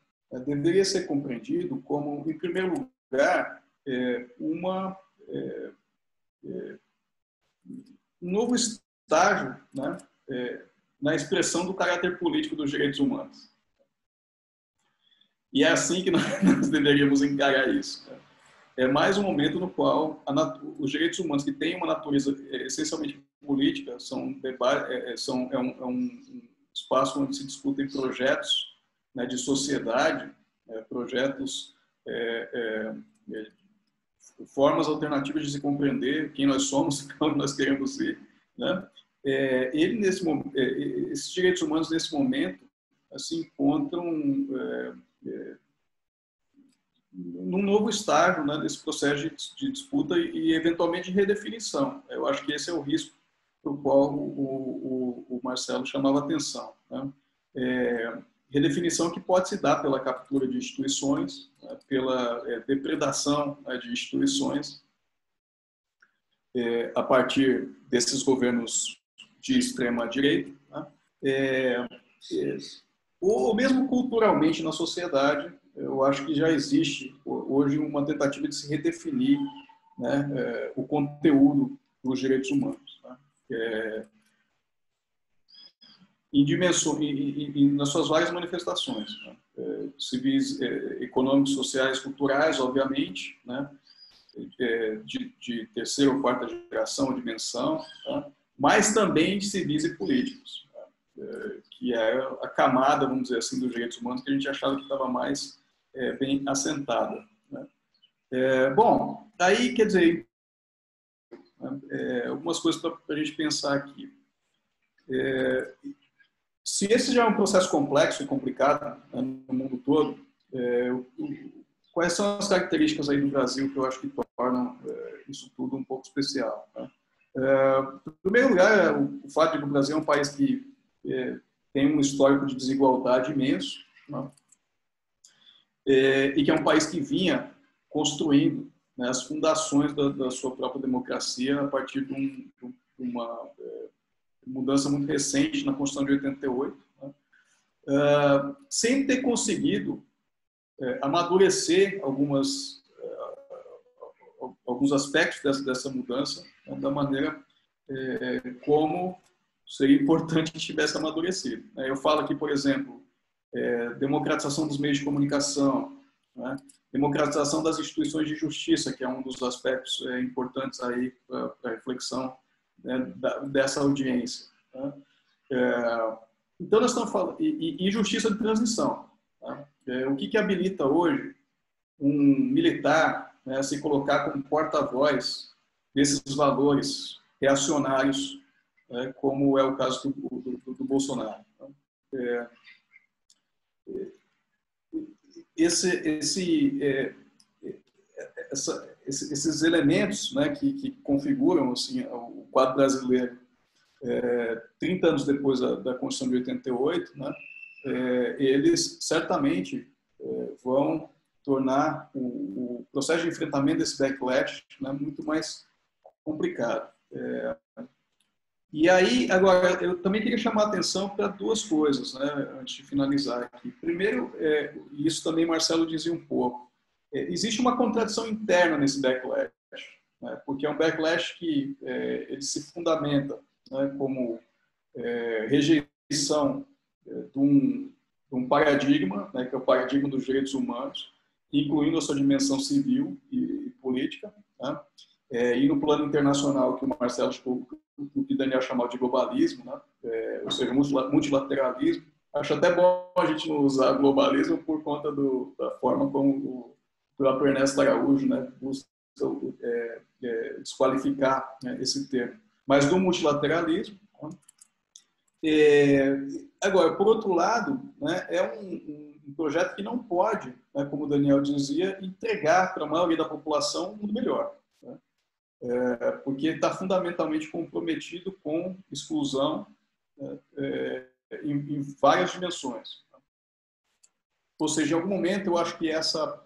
[SPEAKER 3] deveria ser compreendido como, em primeiro lugar, um novo estágio, né, na expressão do caráter político dos direitos humanos. E é assim que nós deveríamos encarar isso. É mais um momento no qual os direitos humanos, que têm uma natureza essencialmente política, é um espaço onde se discutem projetos, né, de sociedade, projetos, formas alternativas de se compreender quem nós somos, para onde nós queremos ir, né? Esses direitos humanos, nesse momento, se encontram num novo estágio, né, desse processo de disputa e, eventualmente, de redefinição. Eu acho que esse é o risco para o qual o Marcelo chamava atenção, né? Redefinição que pode se dar pela captura de instituições, né, pela depredação, né, de instituições, a partir desses governos de extrema-direita, né? Ou mesmo culturalmente na sociedade. Eu acho que já existe hoje uma tentativa de se redefinir, né, o conteúdo dos direitos humanos, né, nas suas várias manifestações, né, civis, econômicos, sociais, culturais, obviamente, né, de terceira ou quarta geração, dimensão, né, mas também de civis e políticos, né, que é a camada, vamos dizer assim, dos direitos humanos que a gente achava que estava mais bem assentada, né? Bom, aí, quer dizer, algumas coisas para a gente pensar aqui. Se esse já é um processo complexo e complicado, né, no mundo todo, quais são as características aí do Brasil que eu acho que tornam isso tudo um pouco especial, né? Em primeiro lugar, o fato de que o Brasil é um país que tem um histórico de desigualdade imenso, né? E que é um país que vinha construindo, né, as fundações da sua própria democracia a partir de uma mudança muito recente na Constituição de 88, né, sem ter conseguido amadurecer alguns aspectos dessa mudança, né, da maneira como seria importante que tivesse amadurecido. Eu falo aqui, por exemplo, democratização dos meios de comunicação, né? Democratização das instituições de justiça, que é um dos aspectos importantes aí para a reflexão, né, dessa audiência, né? Então nós estamos falando e justiça de transição, né? O que habilita hoje um militar, né, a se colocar como porta-voz desses valores reacionários, né, como é o caso do Bolsonaro, né? esses elementos, né, que configuram assim, o quadro brasileiro 30 anos depois da Constituição de 88, né, eles certamente vão tornar o processo de enfrentamento desse backlash, né, muito mais complicado. E aí, agora, eu também queria chamar a atenção para duas coisas, né, antes de finalizar aqui. Primeiro, e isso também Marcelo dizia um pouco, existe uma contradição interna nesse backlash, né, porque é um backlash que ele se fundamenta, né, como rejeição de um paradigma, né, que é o paradigma dos direitos humanos, incluindo a sua dimensão civil e política, né, e no plano internacional, que o Marcelo, o que Daniel chamou de globalismo, né, ou seja, multilateralismo. Acho até bom a gente não usar globalismo por conta da forma como o próprio Ernesto Araújo, né, busca desqualificar, né, esse termo. Mas do multilateralismo. Né, agora, por outro lado, né, é um projeto que não pode, né, como o Daniel dizia, entregar para a maioria da população um mundo melhor, né, porque está fundamentalmente comprometido com exclusão, em várias dimensões. Ou seja, em algum momento eu acho que essa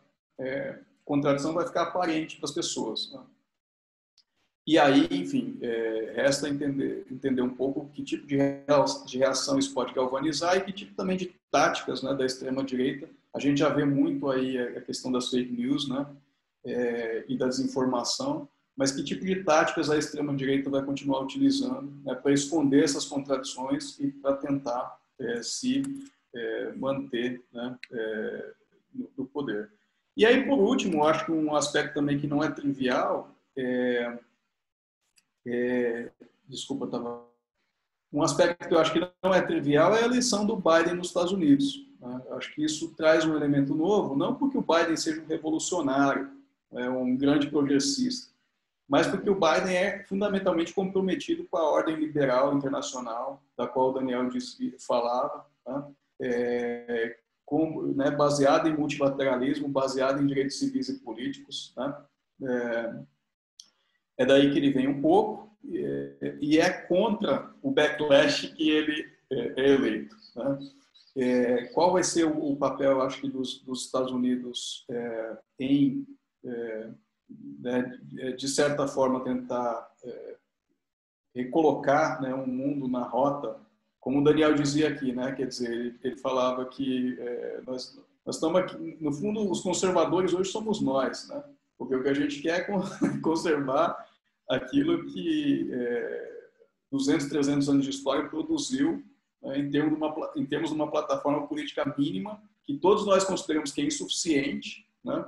[SPEAKER 3] contradição vai ficar aparente para as pessoas, né? E aí, enfim, resta entender um pouco que tipo de reação isso pode galvanizar e que tipo também de táticas, né, da extrema-direita. A gente já vê muito aí a questão das fake news, né, e da desinformação, mas que tipo de táticas a extrema-direita vai continuar utilizando, né, para esconder essas contradições e para tentar se manter, né, no poder. E aí, por último, acho que um aspecto também que não é trivial desculpa, um aspecto que eu acho que não é trivial é a eleição do Biden nos Estados Unidos, né? Acho que isso traz um elemento novo, não porque o Biden seja um revolucionário, um grande progressista, mas porque o Biden é fundamentalmente comprometido com a ordem liberal internacional, da qual o Daniel falava, né? Baseado em multilateralismo, baseado em direitos civis e políticos, né? É daí que ele vem um pouco, e é contra o backlash que ele é eleito, né? Qual vai ser o papel, acho que, dos Estados Unidos em, né, de certa forma, tentar recolocar, né, um mundo na rota, como o Daniel dizia aqui, né? Quer dizer, ele falava que nós estamos aqui, no fundo, os conservadores hoje somos nós, né? Porque o que a gente quer é conservar aquilo que 200, 300 anos de história produziu, né, em termos de uma plataforma política mínima, que todos nós consideramos que é insuficiente, né,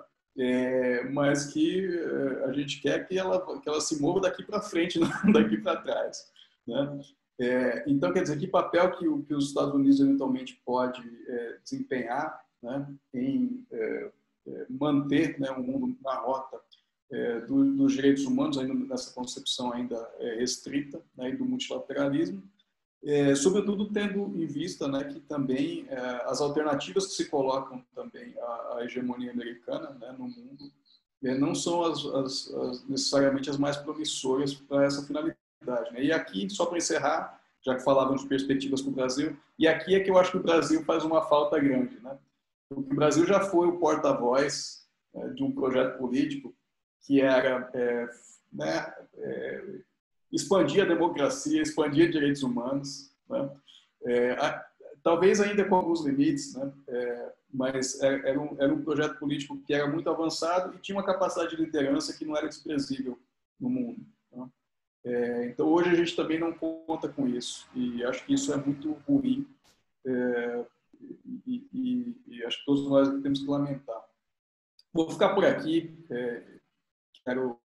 [SPEAKER 3] mas que a gente quer que ela se mova daqui para frente, não daqui para trás, né? Então, quer dizer, que papel que os Estados Unidos eventualmente pode desempenhar, né, em manter, né, o mundo na rota dos direitos humanos, ainda nessa concepção ainda restrita, né, e do multilateralismo, sobretudo tendo em vista, né, que também as alternativas que se colocam também à hegemonia americana, né, no mundo não são necessariamente as mais promissoras para essa finalidade, né? E aqui, só para encerrar, já que falávamos de perspectivas para o Brasil, e aqui é que eu acho que o Brasil faz uma falta grande, né? Porque o Brasil já foi o porta-voz de um projeto político que era né, expandir a democracia, expandir direitos humanos, né? Talvez ainda com alguns limites, né? Mas era um projeto político que era muito avançado e tinha uma capacidade de liderança que não era desprezível no mundo, né? Então hoje a gente também não conta com isso e acho que isso é muito ruim, e acho que todos nós temos que lamentar. Vou ficar por aqui. Quero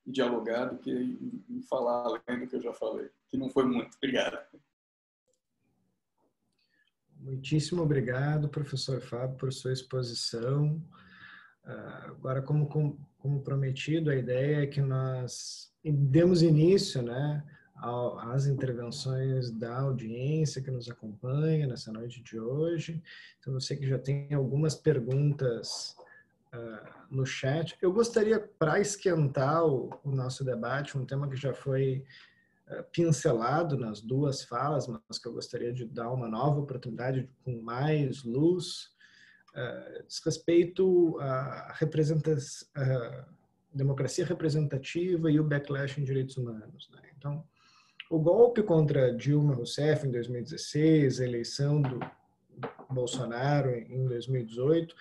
[SPEAKER 3] dialogar do que em falar além do que eu já falei, que não foi muito. Obrigado.
[SPEAKER 1] Muitíssimo obrigado, professor Fábio, por sua exposição. Agora, como prometido, a ideia é que nós demos início, né, às intervenções da audiência que nos acompanha nessa noite de hoje. Então, eu sei que já tem algumas perguntas no chat. Eu gostaria, para esquentar o nosso debate, um tema que já foi pincelado nas duas falas, mas que eu gostaria de dar uma nova oportunidade com mais luz, diz respeito à democracia representativa e o backlash em direitos humanos, né? Então, o golpe contra Dilma Rousseff em 2016, a eleição do Bolsonaro em 2018,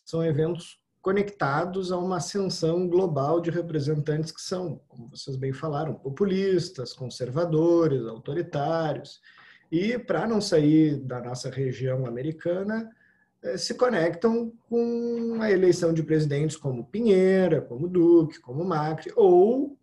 [SPEAKER 1] são eventos conectados a uma ascensão global de representantes que são, como vocês bem falaram, populistas, conservadores, autoritários. E, para não sair da nossa região americana, se conectam com a eleição de presidentes como Pinheira, como Duque, como Macri, ou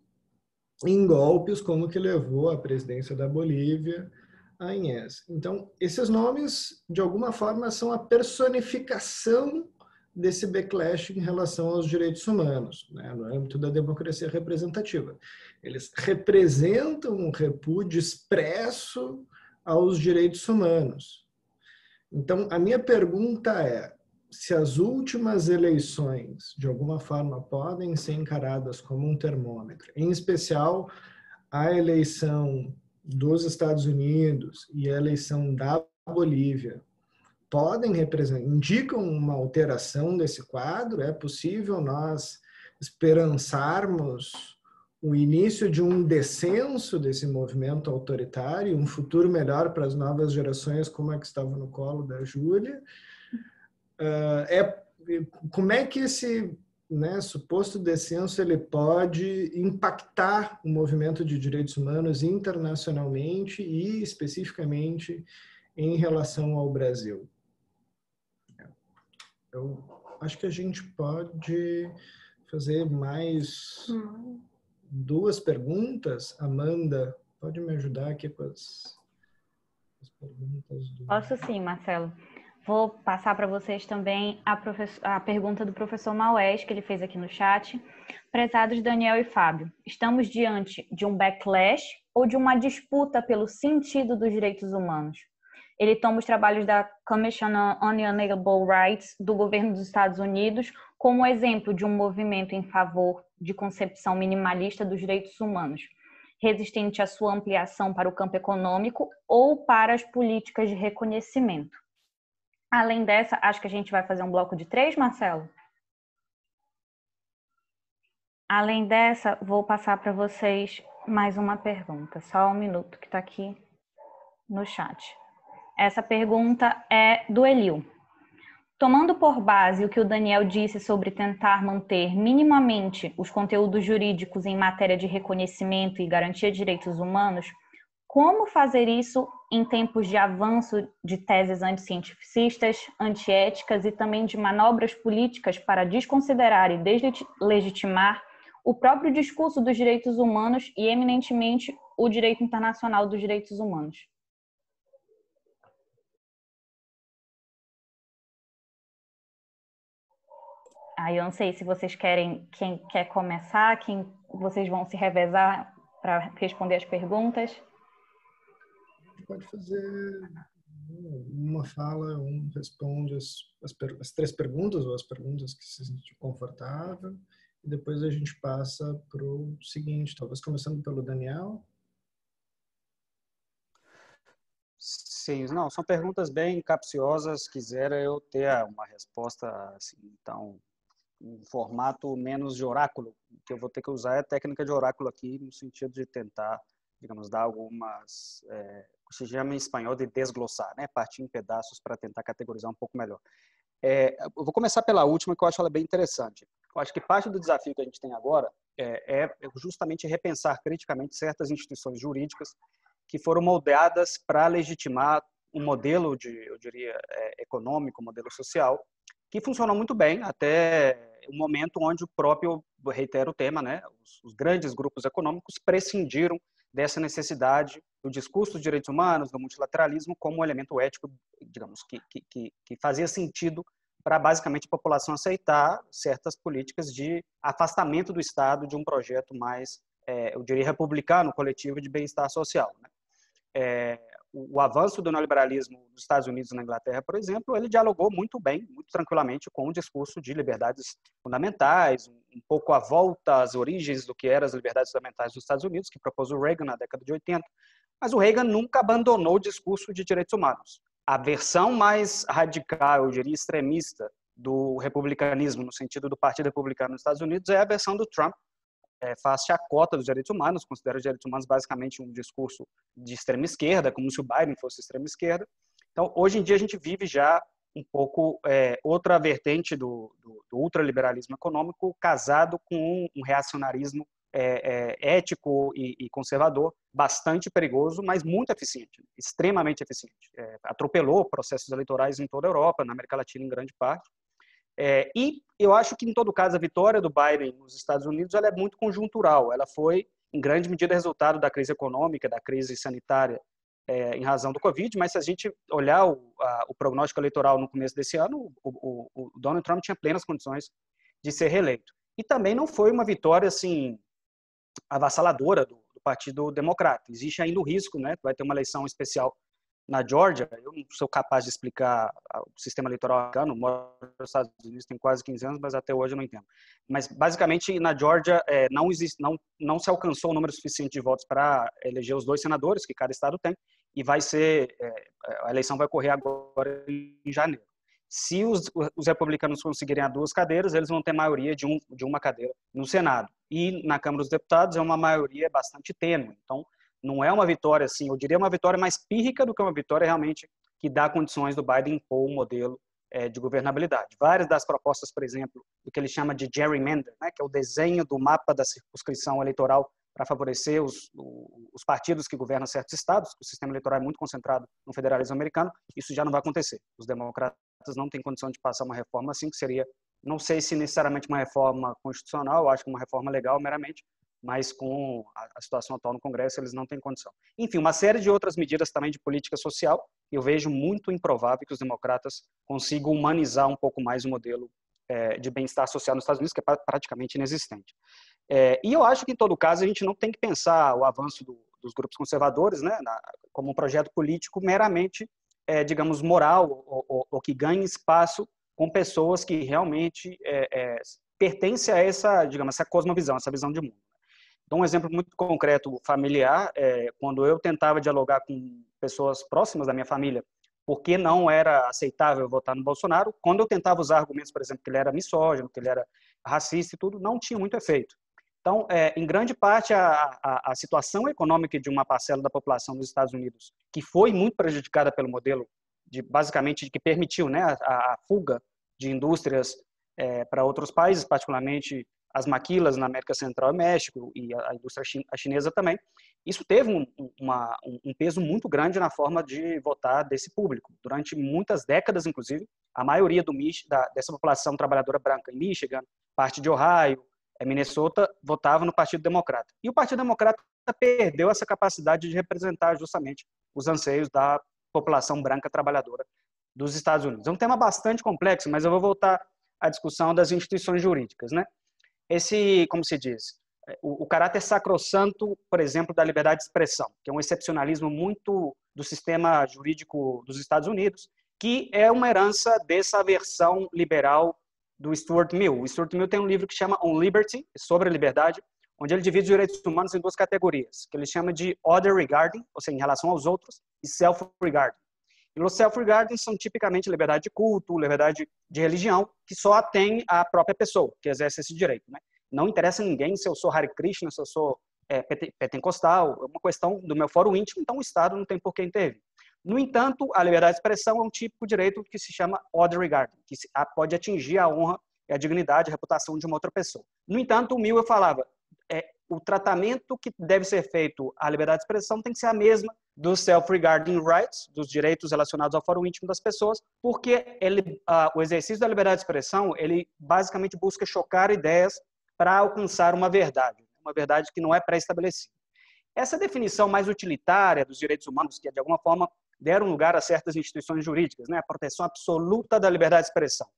[SPEAKER 1] em golpes como o que levou à presidência da Bolívia, a Inés. Então, esses nomes, de alguma forma, são a personificação desse backlash em relação aos direitos humanos, né, no âmbito da democracia representativa. Eles representam um repúdio expresso aos direitos humanos. Então, a minha pergunta é, se as últimas eleições, de alguma forma, podem ser encaradas como um termômetro, em especial a eleição dos Estados Unidos e a eleição da Bolívia, podem representar, indicam uma alteração desse quadro? É possível nós esperançarmos o início de um descenso desse movimento autoritário, um futuro melhor para as novas gerações, como a que estava no colo da Júlia? Como é que esse, né, suposto descenso ele pode impactar o movimento de direitos humanos internacionalmente e especificamente em relação ao Brasil? Eu acho que a gente pode fazer mais duas perguntas. Amanda, pode me ajudar aqui com as perguntas?
[SPEAKER 4] Posso sim, Marcelo. Vou passar para vocês também a pergunta do professor Maués, que ele fez aqui no chat. Prezados Daniel e Fábio, estamos diante de um backlash ou de uma disputa pelo sentido dos direitos humanos? Ele toma os trabalhos da Commission on Unalienable Rights do governo dos Estados Unidos como exemplo de um movimento em favor de concepção minimalista dos direitos humanos, resistente à sua ampliação para o campo econômico ou para as políticas de reconhecimento. Além dessa, acho que a gente vai fazer um bloco de 3, Marcelo? Além dessa, vou passar para vocês mais uma pergunta. Só um minuto que está aqui no chat. Essa pergunta é do Elil. Tomando por base o que o Daniel disse sobre tentar manter minimamente os conteúdos jurídicos em matéria de reconhecimento e garantia de direitos humanos, como fazer isso em tempos de avanço de teses anticientificistas, antiéticas e também de manobras políticas para desconsiderar e deslegitimar o próprio discurso dos direitos humanos e, eminentemente, o direito internacional dos direitos humanos? Aí eu não sei se vocês querem, quem quer começar, quem vocês vão se revezar para responder as perguntas.
[SPEAKER 1] Pode fazer uma fala, um responde as 3 perguntas ou as perguntas que se sentir confortável e depois a gente passa para o seguinte, talvez começando pelo Daniel.
[SPEAKER 2] Sim, não, são perguntas bem capciosas. Quisera eu ter uma resposta assim, então, um formato menos de oráculo. O que eu vou ter que usar é a técnica de oráculo aqui, no sentido de tentar, digamos, dar algumas, se chama em espanhol de desglossar, né? Partir em pedaços para tentar categorizar um pouco melhor. Eu vou começar pela última, que eu acho ela bem interessante. Eu acho que parte do desafio que a gente tem agora é justamente repensar criticamente certas instituições jurídicas que foram moldeadas para legitimar um modelo eu diria, econômico, um modelo social, que funcionou muito bem até o momento onde o próprio, reitero o tema, né, os grandes grupos econômicos prescindiram dessa necessidade do discurso dos direitos humanos, do multilateralismo, como um elemento ético, digamos, que fazia sentido para basicamente a população aceitar certas políticas de afastamento do Estado de um projeto mais eu diria, republicano coletivo de bem-estar social, né? O avanço do neoliberalismo nos Estados Unidos e na Inglaterra, por exemplo, ele dialogou muito bem, muito tranquilamente com o discurso de liberdades fundamentais, um pouco a volta às origens do que eram as liberdades fundamentais dos Estados Unidos, que propôs o Reagan na década de 80, mas o Reagan nunca abandonou o discurso de direitos humanos. A versão mais radical, eu diria extremista, do republicanismo, no sentido do Partido Republicano nos Estados Unidos, é a versão do Trump, faz chacota dos direitos humanos, considera os direitos humanos basicamente um discurso de extrema esquerda, como se o Biden fosse extrema esquerda. Então, hoje em dia, a gente vive já um pouco outra vertente do ultraliberalismo econômico casado com um reacionarismo ético e conservador, bastante perigoso, mas muito eficiente, extremamente eficiente. Atropelou processos eleitorais em toda a Europa, na América Latina em grande parte. E eu acho que, em todo caso, a vitória do Biden nos Estados Unidos ela é muito conjuntural. Ela foi, em grande medida, resultado da crise econômica, da crise sanitária em razão do Covid, mas se a gente olhar o prognóstico eleitoral no começo desse ano, o Donald Trump tinha plenas condições de ser reeleito. E também não foi uma vitória assim avassaladora do Partido Democrata. Existe ainda o risco, né? Vai ter uma eleição especial na Geórgia. Eu não sou capaz de explicar o sistema eleitoral americano, moro nos Estados Unidos tem quase 15 anos, mas até hoje eu não entendo. Mas, basicamente, na Geórgia não se alcançou o número suficiente de votos para eleger os 2 senadores que cada estado tem, e a eleição vai ocorrer agora em janeiro. Se os republicanos conseguirem as 2 cadeiras, eles vão ter maioria de uma cadeira no Senado. E na Câmara dos Deputados é uma maioria bastante tênue. Então, não é uma vitória, assim, eu diria uma vitória mais pírrica do que uma vitória realmente que dá condições do Biden impor um modelo de governabilidade. Várias das propostas, por exemplo, do que ele chama de gerrymander, né, que é o desenho do mapa da circunscrição eleitoral para favorecer os partidos que governam certos estados, o sistema eleitoral é muito concentrado no federalismo americano, isso já não vai acontecer. Os democratas não têm condição de passar uma reforma assim, que seria, não sei se necessariamente uma reforma constitucional, eu acho que uma reforma legal meramente, mas com a situação atual no Congresso, eles não têm condição. Enfim, uma série de outras medidas também de política social, eu vejo muito improvável que os democratas consigam humanizar um pouco mais o modelo de bem-estar social nos Estados Unidos, que é praticamente inexistente. E eu acho que, em todo caso, a gente não tem que pensar o avanço dos grupos conservadores, né, como um projeto político meramente, digamos, moral, ou que ganhe espaço com pessoas que realmente pertencem a essa, digamos, essa cosmovisão, essa visão de mundo. Então, um exemplo muito concreto, familiar, quando eu tentava dialogar com pessoas próximas da minha família, porque não era aceitável votar no Bolsonaro, quando eu tentava usar argumentos, por exemplo, que ele era misógino, que ele era racista e tudo, não tinha muito efeito. Então, em grande parte, a situação econômica de uma parcela da população dos Estados Unidos, que foi muito prejudicada pelo modelo, basicamente, que permitiu, né, a fuga de indústrias para outros países, particularmente as maquilas na América Central e México, e a indústria chinesa também, isso teve um peso muito grande na forma de votar desse público. Durante muitas décadas, inclusive, a maioria dessa população trabalhadora branca em Michigan, parte de Ohio, Minnesota, votava no Partido Democrata. E o Partido Democrata perdeu essa capacidade de representar justamente os anseios da população branca trabalhadora dos Estados Unidos. É um tema bastante complexo, mas eu vou voltar à discussão das instituições jurídicas, né? Como se diz, o caráter sacrossanto, por exemplo, da liberdade de expressão, que é um excepcionalismo muito do sistema jurídico dos Estados Unidos, que é uma herança dessa versão liberal do Stuart Mill. O Stuart Mill tem um livro que chama On Liberty, sobre a liberdade, onde ele divide os direitos humanos em 2 categorias, que ele chama de other regarding, ou seja, em relação aos outros, e self-regarding. E os self-regarding são tipicamente liberdade de culto, liberdade de religião, que só atém a própria pessoa que exerce esse direito, né? Não interessa a ninguém se eu sou Hare Krishna, se eu sou pentecostal, é uma questão do meu fórum íntimo, então o Estado não tem por que intervir. No entanto, a liberdade de expressão é um típico direito que se chama other regarding, que pode atingir a honra, a dignidade, a reputação de uma outra pessoa. No entanto, o Mill falava, o tratamento que deve ser feito à liberdade de expressão tem que ser a mesma dos self-regarding rights, dos direitos relacionados ao fórum íntimo das pessoas, porque o exercício da liberdade de expressão, ele basicamente busca chocar ideias para alcançar uma verdade que não é pré-estabelecida. Essa definição mais utilitária dos direitos humanos, que de alguma forma deram lugar a certas instituições jurídicas, né, a proteção absoluta da liberdade de expressão,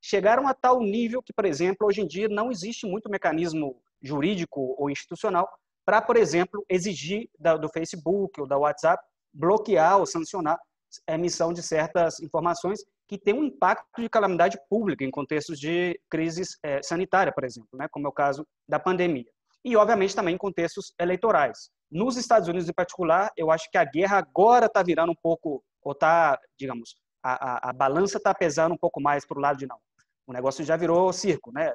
[SPEAKER 2] chegaram a tal nível que, por exemplo, hoje em dia não existe muito mecanismo jurídico ou institucional para, por exemplo, exigir do Facebook ou da WhatsApp bloquear ou sancionar a emissão de certas informações que têm um impacto de calamidade pública em contextos de crise sanitária, por exemplo, né, como é o caso da pandemia. E, obviamente, também em contextos eleitorais. Nos Estados Unidos, em particular, eu acho que a guerra agora está virando um pouco, ou está, digamos, a balança está pesando um pouco mais para o lado de não. O negócio já virou circo, né?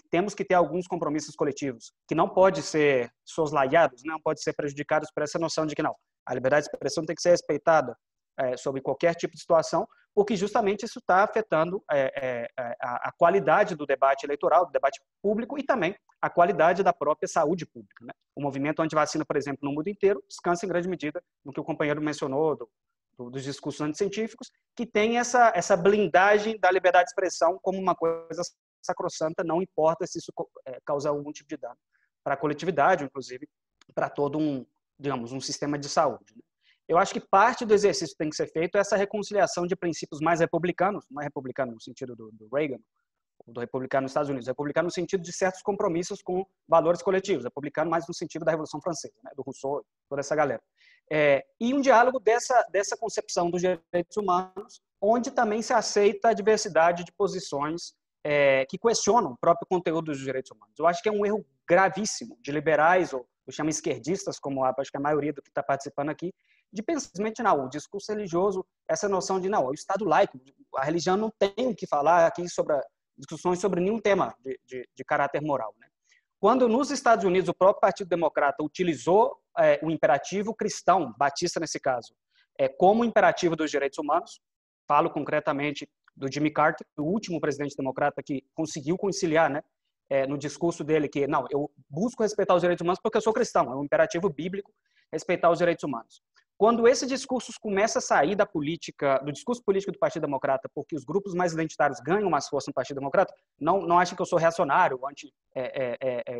[SPEAKER 2] Temos que ter alguns compromissos coletivos que não podem ser soslayados, não podem ser prejudicados por essa noção de que não, a liberdade de expressão tem que ser respeitada sobre qualquer tipo de situação, porque justamente isso está afetando a qualidade do debate eleitoral, do debate público e também a qualidade da própria saúde pública, né? O movimento antivacina, por exemplo, no mundo inteiro, descansa em grande medida no que o companheiro mencionou dos discursos anticientíficos, que tem essa blindagem da liberdade de expressão como uma coisa sacrossanta, não importa se isso causa algum tipo de dano para a coletividade, inclusive para todo um sistema de saúde, né? Eu acho que parte do exercício que tem que ser feito é essa reconciliação de princípios mais republicanos, não é republicano no sentido do Reagan, do republicano nos Estados Unidos, republicano no sentido de certos compromissos com valores coletivos, republicano mais no sentido da Revolução Francesa, né, do Rousseau, toda essa galera. E um diálogo dessa concepção dos direitos humanos, onde também se aceita a diversidade de posições que questionam o próprio conteúdo dos direitos humanos. Eu acho que é um erro gravíssimo de liberais, ou eu chamo esquerdistas, como acho que a maioria do que está participando aqui, de pensar simplesmente, não, o discurso religioso, essa noção de, não, o Estado laico, a religião não tem o que falar aqui sobre discussões sobre nenhum tema de caráter moral, né? Quando nos Estados Unidos o próprio Partido Democrata utilizou o imperativo cristão, batista nesse caso, como imperativo dos direitos humanos, falo concretamente do Jimmy Carter, o último presidente democrata que conseguiu conciliar, né, no discurso dele que, não, eu busco respeitar os direitos humanos porque eu sou cristão, é um imperativo bíblico respeitar os direitos humanos. Quando esse discurso começa a sair da política, do discurso político do Partido Democrata, porque os grupos mais identitários ganham mais força no Partido Democrata, não achem que eu sou reacionário,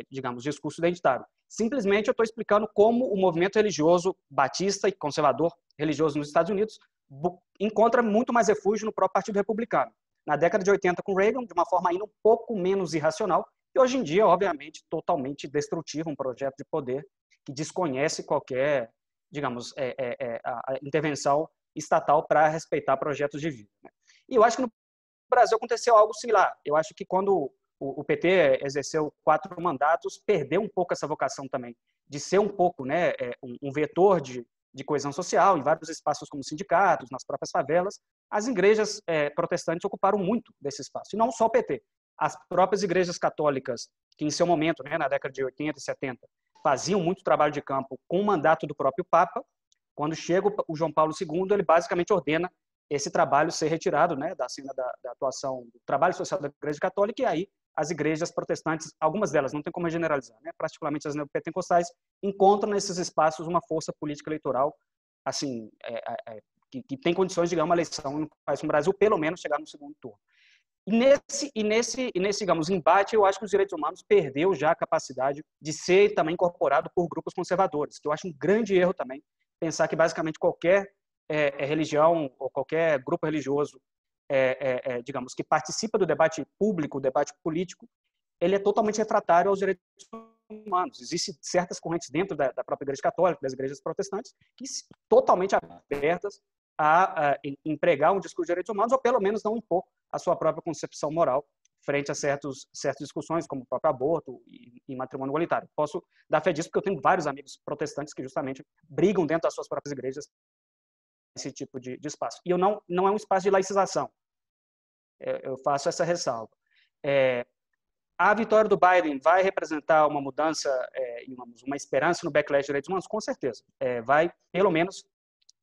[SPEAKER 2] digamos, discurso identitário. Simplesmente eu estou explicando como o movimento religioso batista e conservador religioso nos Estados Unidos encontra muito mais refúgio no próprio Partido Republicano. Na década de 80 com Reagan, de uma forma ainda um pouco menos irracional, e hoje em dia, obviamente, totalmente destrutivo, um projeto de poder que desconhece qualquer, digamos, a intervenção estatal para respeitar projetos de vida, né? E eu acho que no Brasil aconteceu algo similar. Eu acho que quando o PT exerceu 4 mandatos, perdeu um pouco essa vocação também de ser um pouco, né, um vetor de coesão social em vários espaços como sindicatos, nas próprias favelas. As igrejas protestantes ocuparam muito desse espaço, e não só o PT. As próprias igrejas católicas, que em seu momento, né, na década de 80 e 70, faziam muito trabalho de campo com o mandato do próprio Papa, quando chega o João Paulo II, ele basicamente ordena esse trabalho ser retirado, né, da cena da atuação do trabalho social da Igreja Católica, e aí as igrejas protestantes, algumas delas, não tem como generalizar, né, particularmente as neopentecostais, encontram nesses espaços uma força política eleitoral assim, que tem condições de ganhar uma eleição no país como o Brasil, pelo menos chegar no segundo turno. E nesse, digamos, embate, eu acho que os direitos humanos perdeu já a capacidade de ser também incorporado por grupos conservadores, que eu acho um grande erro também pensar que basicamente qualquer religião ou qualquer grupo religioso, digamos, que participa do debate público, debate político, ele é totalmente refratário aos direitos humanos. Existem certas correntes dentro da própria Igreja Católica, das igrejas protestantes, que são totalmente abertas a empregar um discurso de direitos humanos, ou pelo menos não impor a sua própria concepção moral frente a certas discussões, como o próprio aborto e matrimônio igualitário. Posso dar fé disso porque eu tenho vários amigos protestantes que justamente brigam dentro das suas próprias igrejas esse tipo de espaço. E não é um espaço de laicização. Eu faço essa ressalva. A vitória do Biden vai representar uma mudança, uma esperança no backlash de direitos humanos? Com certeza. Vai, pelo menos,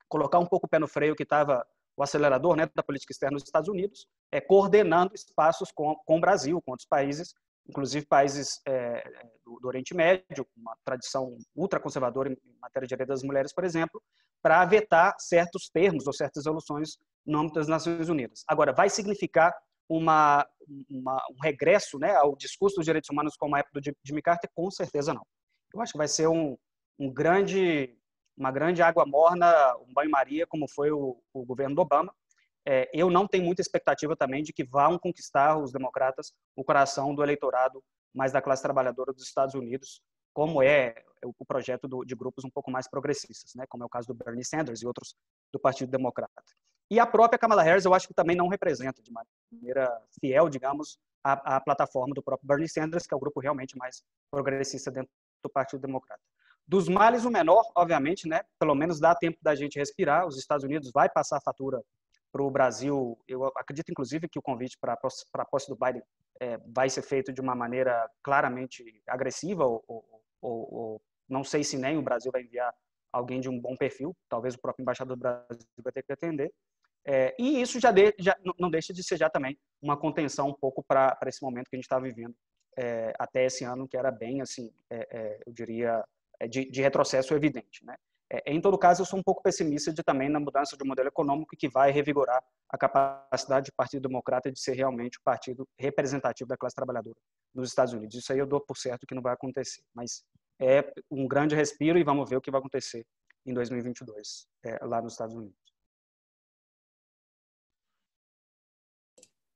[SPEAKER 2] colocar um pouco o pé no freio que estava o acelerador, né, da política externa dos Estados Unidos, coordenando espaços com o Brasil, com outros países, inclusive países do Oriente Médio, uma tradição ultraconservadora em matéria de direitos das mulheres, por exemplo, para vetar certos termos ou certas resoluções no âmbito das Nações Unidas. Agora, vai significar um regresso, né, ao discurso dos direitos humanos como a época do Jimmy Carter? Com certeza não. Eu acho que vai ser uma grande água morna, um banho-maria, como foi o governo do Obama. Eu não tenho muita expectativa também de que vão conquistar os democratas o coração do eleitorado mais da classe trabalhadora dos Estados Unidos, como é o projeto de grupos um pouco mais progressistas, né, como é o caso do Bernie Sanders e outros do Partido Democrata. E a própria Kamala Harris, eu acho que também não representa de maneira fiel, digamos, a plataforma do próprio Bernie Sanders, que é o grupo realmente mais progressista dentro do Partido Democrata. Dos males, o menor, obviamente, né, pelo menos dá tempo da gente respirar. Os Estados Unidos vai passar a fatura para o Brasil. Eu acredito, inclusive, que o convite para a posse do Biden vai ser feito de uma maneira claramente agressiva, ou não sei se nem o Brasil vai enviar alguém de um bom perfil, talvez o próprio embaixador do Brasil vai ter que atender. E isso já não deixa de ser já também uma contenção um pouco para esse momento que a gente está vivendo até esse ano, que era bem, assim, eu diria, de retrocesso evidente, né? Em todo caso, eu sou um pouco pessimista também na mudança de modelo econômico que vai revigorar a capacidade do Partido Democrata de ser realmente o partido representativo da classe trabalhadora nos Estados Unidos. Isso aí eu dou por certo que não vai acontecer, mas é um grande respiro e vamos ver o que vai acontecer em 2022 lá nos Estados Unidos.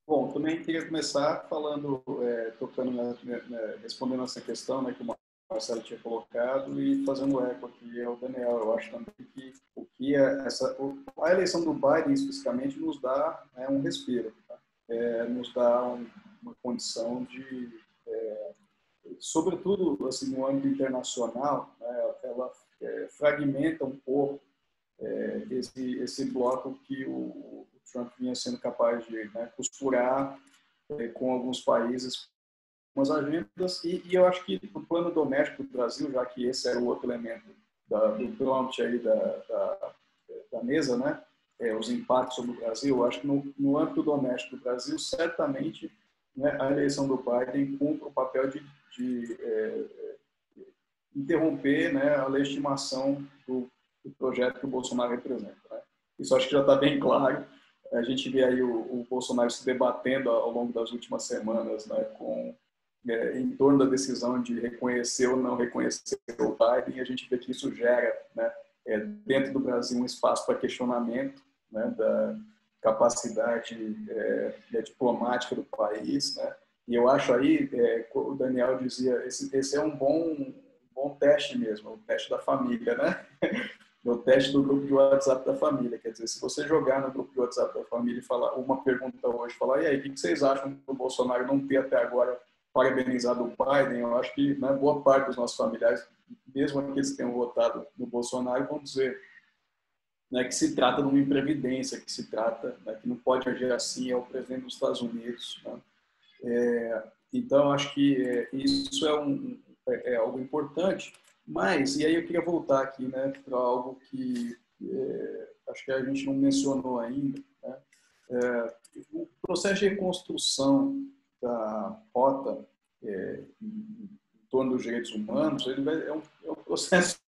[SPEAKER 3] Bom, também queria começar falando, respondendo essa questão, né, que o Marcelo tinha colocado e fazendo eco aqui ao Daniel. Eu acho também que a eleição do Biden especificamente nos dá um respiro, tá? Nos dá uma condição de, sobretudo assim, no âmbito internacional, né, ela fragmenta um pouco esse bloco que o Trump vinha sendo capaz de costurar com alguns países umas agendas, e eu acho que o plano doméstico do Brasil, já que esse era o outro elemento do prompt aí da mesa, né, os impactos sobre o Brasil, eu acho que no âmbito doméstico do Brasil, certamente, né, a eleição do Biden cumpre o papel de interromper, né, a legitimação do projeto que o Bolsonaro representa, né? Isso acho que já está bem claro. A gente vê aí o Bolsonaro se debatendo ao longo das últimas semanas, né, em torno da decisão de reconhecer ou não reconhecer o Biden, e a gente vê que isso gera, né, dentro do Brasil, um espaço para questionamento, né, da capacidade diplomática do país, né? E eu acho aí, o Daniel dizia, esse é um bom teste mesmo, o teste da família, né? O teste do grupo de WhatsApp da família. Quer dizer, se você jogar no grupo de WhatsApp da família e falar uma pergunta hoje, falar, e aí, o que vocês acham do Bolsonaro não ter até agora parabenizado o Biden? Eu acho que, né, boa parte dos nossos familiares, mesmo aqueles que tenham votado no Bolsonaro, vão dizer, né, que se trata de uma imprevidência, que se trata, né, que não pode agir assim, é o presidente dos Estados Unidos, né? Então, acho que isso é algo importante. Mas, e aí eu queria voltar aqui, né, para algo que acho que a gente não mencionou ainda, né? O processo de reconstrução da rota em torno dos direitos humanos, ele é um processo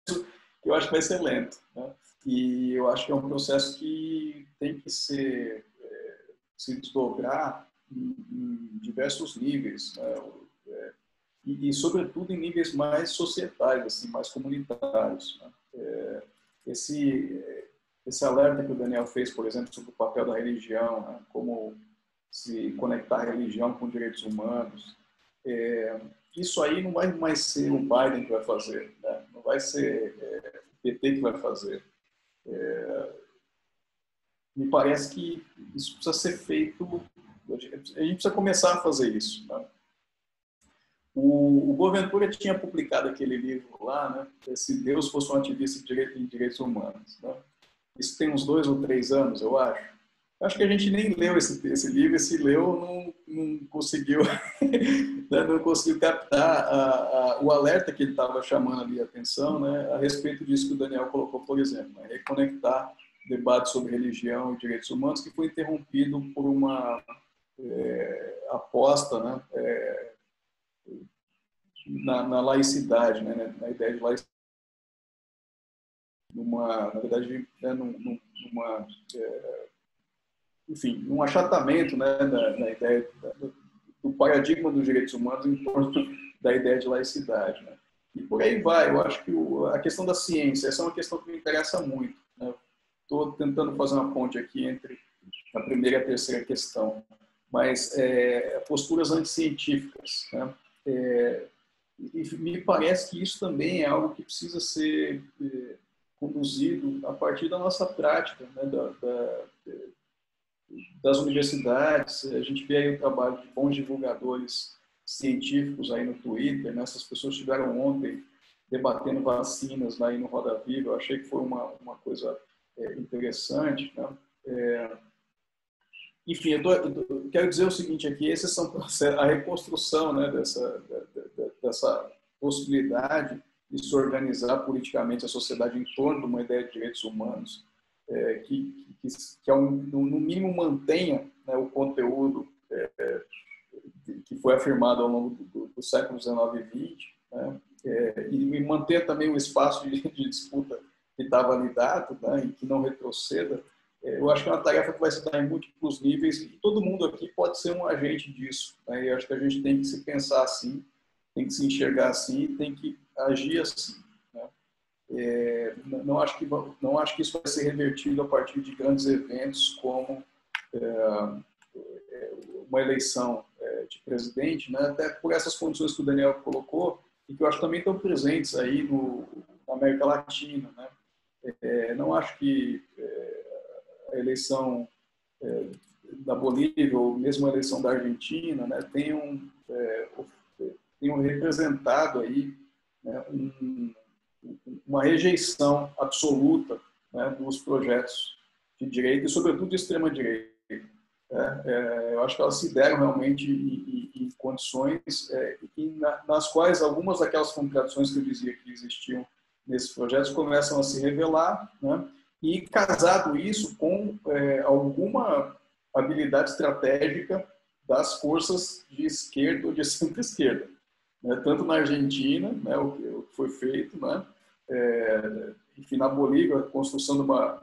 [SPEAKER 3] que eu acho que vai ser lento, né? E eu acho que é um processo que tem que se desdobrar em diversos níveis, né? E, sobretudo, em níveis mais societais, assim, mais comunitários, né? Esse alerta que o Daniel fez, por exemplo, sobre o papel da religião, né? Como se conectar a religião com direitos humanos, isso aí não vai mais ser o Biden que vai fazer, né? Não vai ser o PT que vai fazer. Me parece que isso precisa ser feito, a gente precisa começar a fazer isso, né? O Boaventura tinha publicado aquele livro lá, né, Se Deus Fosse um Ativista em Direitos Humanos, né? Isso tem uns 2 ou 3 anos, eu acho. Acho que a gente nem leu esse livro, e se leu não conseguiu, né, não conseguiu captar o alerta que ele estava chamando ali a atenção, né, a respeito disso que o Daniel colocou, por exemplo, né, reconectar debate sobre religião e direitos humanos, que foi interrompido por uma aposta, né, na laicidade, né, na ideia de laicidade, na verdade, né, enfim, num achatamento, né, da ideia do paradigma dos direitos humanos em torno da ideia de laicidade, né? E por aí vai. Eu acho que a questão da ciência, essa é uma questão que me interessa muito, né? Estou tentando fazer uma ponte aqui entre a primeira e a terceira questão, mas posturas anticientíficas, né? E me parece que isso também é algo que precisa ser conduzido a partir da nossa prática, né, das universidades. A gente vê aí o trabalho de bons divulgadores científicos aí no Twitter, né? Essas pessoas estiveram ontem debatendo vacinas lá aí no Roda Viva. Eu achei que foi uma coisa interessante, né? Enfim, eu quero dizer o seguinte aqui: esses são a reconstrução, né, dessa possibilidade de se organizar politicamente a sociedade em torno de uma ideia de direitos humanos que no mínimo mantenha, né, o conteúdo que foi afirmado ao longo do século XIX e XX, né, e manter também um espaço de disputa que está validado, né, e que não retroceda. Eu acho que é uma tarefa que vai se dar em múltiplos níveis e todo mundo aqui pode ser um agente disso, né? E eu acho que a gente tem que se pensar assim, tem que se enxergar assim, tem que agir assim, né? Não acho que isso vai ser revertido a partir de grandes eventos como uma eleição de presidente, né? Até por essas condições que o Daniel colocou e que eu acho que também estão presentes aí na América Latina, né? Não acho que a eleição da Bolívia ou mesmo a eleição da Argentina, né, tenham representado aí, né, uma rejeição absoluta, né, dos projetos de direita e, sobretudo, de extrema-direita. Eu acho que elas se deram realmente em condições nas quais algumas daquelas contradições que eu dizia que existiam nesses projetos começam a se revelar, né? E casado isso com alguma habilidade estratégica das forças de esquerda ou de centro-esquerda, né? Tanto na Argentina, né, o que foi feito, né? Enfim, na Bolívia, a construção de uma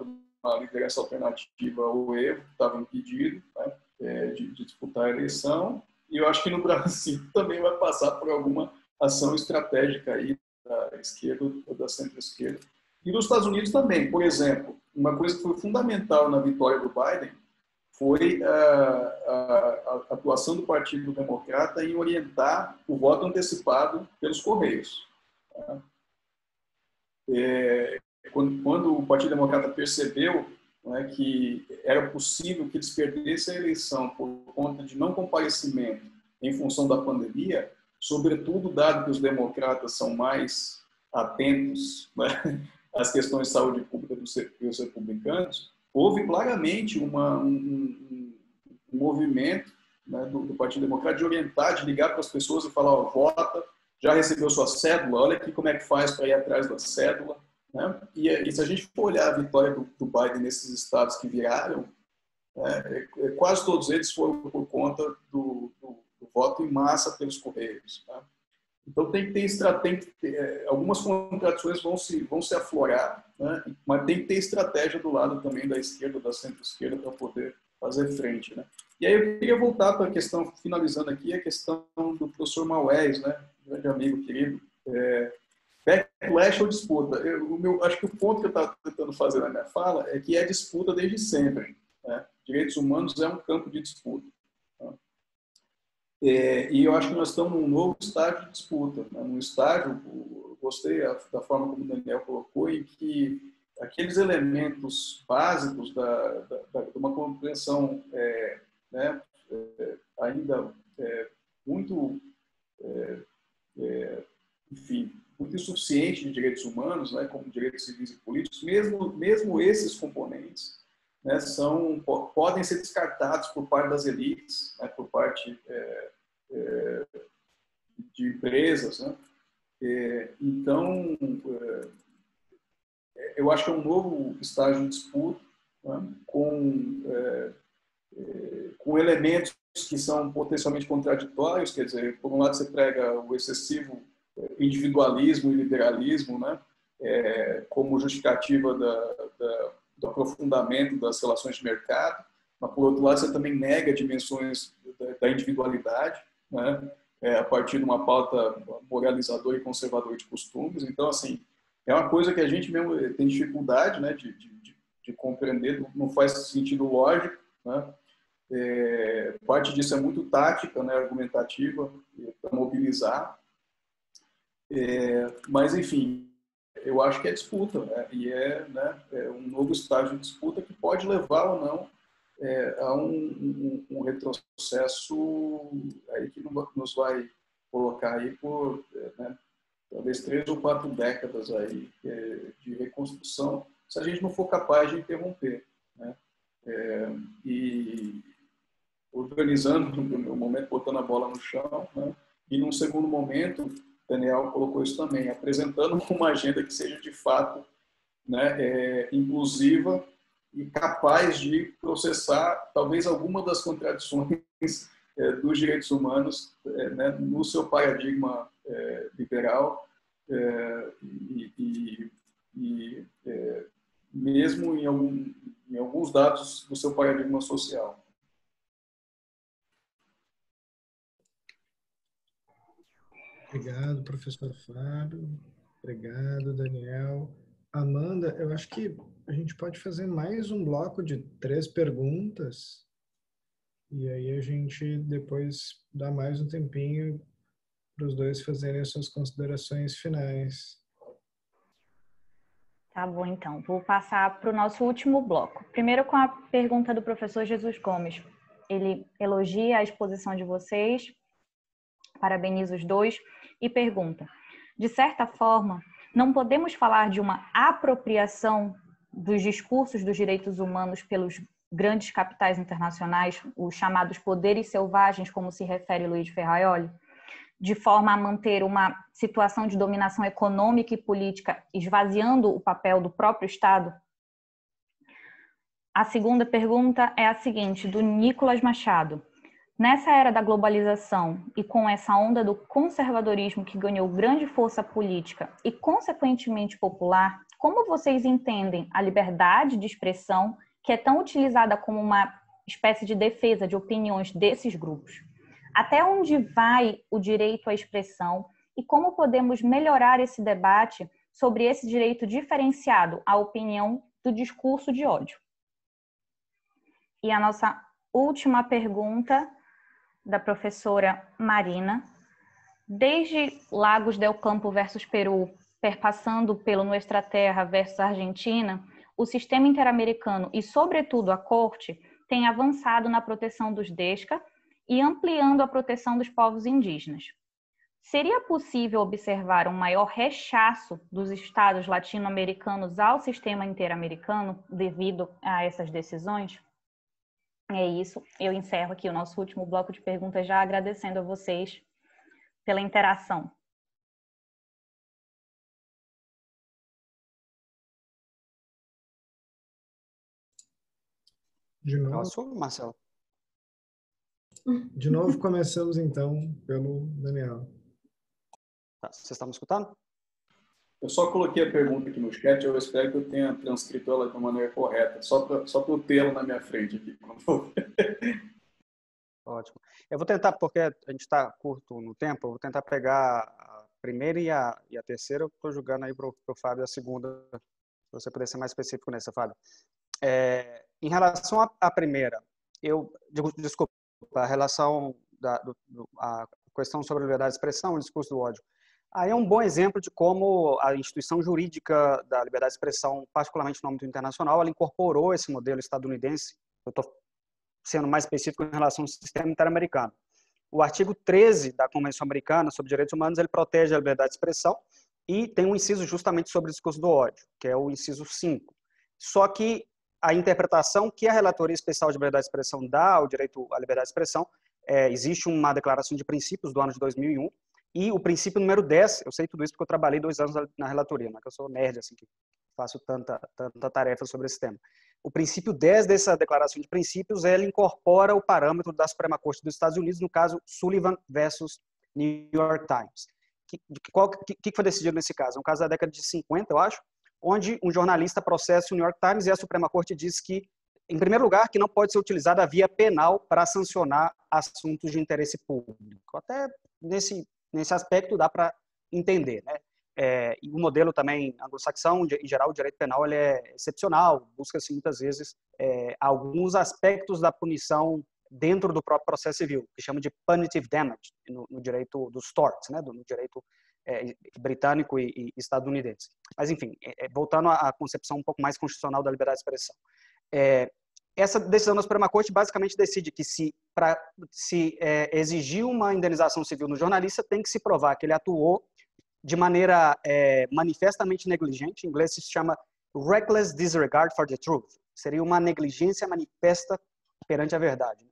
[SPEAKER 3] liderança alternativa ao Evo, que estava impedido, né, de disputar a eleição, e eu acho que no Brasil também vai passar por alguma ação estratégica aí da esquerda ou da centro-esquerda. E nos Estados Unidos também, por exemplo, uma coisa que foi fundamental na vitória do Biden foi a atuação do Partido Democrata em orientar o voto antecipado pelos Correios. Quando o Partido Democrata percebeu, né, que era possível que eles perdessem a eleição por conta de não comparecimento em função da pandemia, sobretudo dado que os democratas são mais atentos, né, às questões de saúde pública dos republicanos, houve claramente um movimento, né, do Partido Democrata de orientar, de ligar para as pessoas e falar: ó, vota, já recebeu sua cédula, olha aqui como é que faz para ir atrás da cédula, né? E se a gente for olhar a vitória do Biden nesses estados que viraram, quase todos eles foram por conta do voto em massa pelos Correios, né? Então tem que ter algumas contradições vão se aflorar, né? Mas tem que ter estratégia do lado também da esquerda, da centro-esquerda, para poder fazer frente, né? E aí eu queria voltar para a questão, finalizando aqui, a questão do professor Maués, né? Grande amigo querido. Backlash ou disputa? Acho que o ponto que eu estava tentando fazer na minha fala é que é disputa desde sempre, né? Direitos humanos é um campo de disputa. E eu acho que nós estamos num novo estágio de disputa, né? Num estágio, gostei da forma como o Daniel colocou, em que aqueles elementos básicos de uma compreensão né, ainda muito, enfim, muito insuficiente de direitos humanos, né, como direitos civis e políticos, mesmo esses componentes, né, podem ser descartados por parte das elites, né, por parte de empresas, né? Então, eu acho que é um novo estágio de disputa, né, com elementos que são potencialmente contraditórios, quer dizer, por um lado você prega o excessivo individualismo e liberalismo, né, como justificativa do aprofundamento das relações de mercado, mas por outro lado você também nega dimensões da individualidade, né, a partir de uma pauta moralizadora e conservadora de costumes. Então, assim, é uma coisa que a gente mesmo tem dificuldade, né, de compreender, não faz sentido lógico, né? Parte disso é muito tática, né, argumentativa, para mobilizar. Mas, enfim, eu acho que é disputa, né? E né, é um novo estágio de disputa que pode levar ou não a um retrocesso aí que nos vai colocar aí por né, talvez 3 ou 4 décadas aí de reconstrução, se a gente não for capaz de interromper, né? E organizando no primeiro momento, botando a bola no chão, né? E num segundo momento, Daniel colocou isso também, apresentando uma agenda que seja de fato, né, inclusiva e capaz de processar talvez alguma das contradições dos direitos humanos, né, no seu paradigma liberal e mesmo em alguns dados do seu paradigma social.
[SPEAKER 1] Obrigado, professor Fábio. Obrigado, Daniel. Amanda, eu acho que a gente pode fazer mais um bloco de 3 perguntas e aí a gente depois dá mais um tempinho para os dois fazerem as suas considerações finais.
[SPEAKER 4] Tá bom, então. Vou passar para o nosso último bloco. Primeiro com a pergunta do professor Jesus Gomes. Ele elogia a exposição de vocês, parabeniza os dois e pergunta: de certa forma, não podemos falar de uma apropriação dos discursos dos direitos humanos pelos grandes capitais internacionais, os chamados poderes selvagens, como se refere Luiz Ferraioli, de forma a manter uma situação de dominação econômica e política, esvaziando o papel do próprio Estado? A segunda pergunta é a seguinte, do Nicolas Machado. Nessa era da globalização e com essa onda do conservadorismo que ganhou grande força política e, consequentemente, popular, como vocês entendem a liberdade de expressão que é tão utilizada como uma espécie de defesa de opiniões desses grupos? Até onde vai o direito à expressão e como podemos melhorar esse debate sobre esse direito diferenciado à opinião do discurso de ódio? E a nossa última pergunta, da professora Marina. Desde Lagos del Campo versus Peru, perpassando pelo Nuestra Terra versus Argentina, o sistema interamericano e, sobretudo, a Corte tem avançado na proteção dos Desca e ampliando a proteção dos povos indígenas. Seria possível observar um maior rechaço dos estados latino-americanos ao sistema interamericano devido a essas decisões? É isso, eu encerro aqui o nosso último bloco de perguntas já agradecendo a vocês pela interação.
[SPEAKER 1] De novo,
[SPEAKER 2] Posso, Marcelo?
[SPEAKER 1] De novo, começamos então pelo Daniel.
[SPEAKER 2] Tá, vocês estão me escutando?
[SPEAKER 3] Eu só coloquei a pergunta aqui no chat, eu espero que eu tenha transcrito ela de maneira correta, só para eu tê-la na minha frente aqui.
[SPEAKER 2] Ótimo. Eu vou tentar, porque a gente está curto no tempo, eu vou tentar pegar a primeira e a terceira, eu estou jogando aí para o Fábio a segunda, se você puder ser mais específico nessa, Fábio. Em relação à primeira, desculpa, a relação a questão sobre a liberdade de expressão e o discurso do ódio. Aí é um bom exemplo de como a instituição jurídica da liberdade de expressão, particularmente no âmbito internacional, ela incorporou esse modelo estadunidense. Eu estou sendo mais específico em relação ao sistema interamericano. O artigo 13 da Convenção Americana sobre Direitos Humanos, ele protege a liberdade de expressão e tem um inciso justamente sobre o discurso do ódio, que é o inciso 5. Só que a interpretação que a Relatoria Especial de Liberdade de Expressão dá ao direito à liberdade de expressão, existe uma declaração de princípios do ano de 2001, e o princípio número 10, eu sei tudo isso porque eu trabalhei 2 anos na relatoria, não é que eu sou nerd, assim, que faço tanta tarefa sobre esse tema. O princípio 10 dessa declaração de princípios, ela incorpora o parâmetro da Suprema Corte dos Estados Unidos, no caso Sullivan versus New York Times. O que foi decidido nesse caso? É um caso da década de 50, eu acho, onde um jornalista processa o New York Times e a Suprema Corte diz que, em primeiro lugar, que não pode ser utilizada a via penal para sancionar assuntos de interesse público. Até nesse aspecto dá para entender, né? E o modelo também anglo-saxão, em geral, o direito penal ele é excepcional, busca-se muitas vezes alguns aspectos da punição dentro do próprio processo civil, que chama de punitive damage, no direito dos torts, né? No direito britânico e estadunidense. Mas, enfim, voltando à concepção um pouco mais constitucional da liberdade de expressão. Essa decisão da Suprema Corte basicamente decide que se exigir uma indenização civil no jornalista, tem que se provar que ele atuou de maneira manifestamente negligente, em inglês se chama reckless disregard for the truth, seria uma negligência manifesta perante a verdade.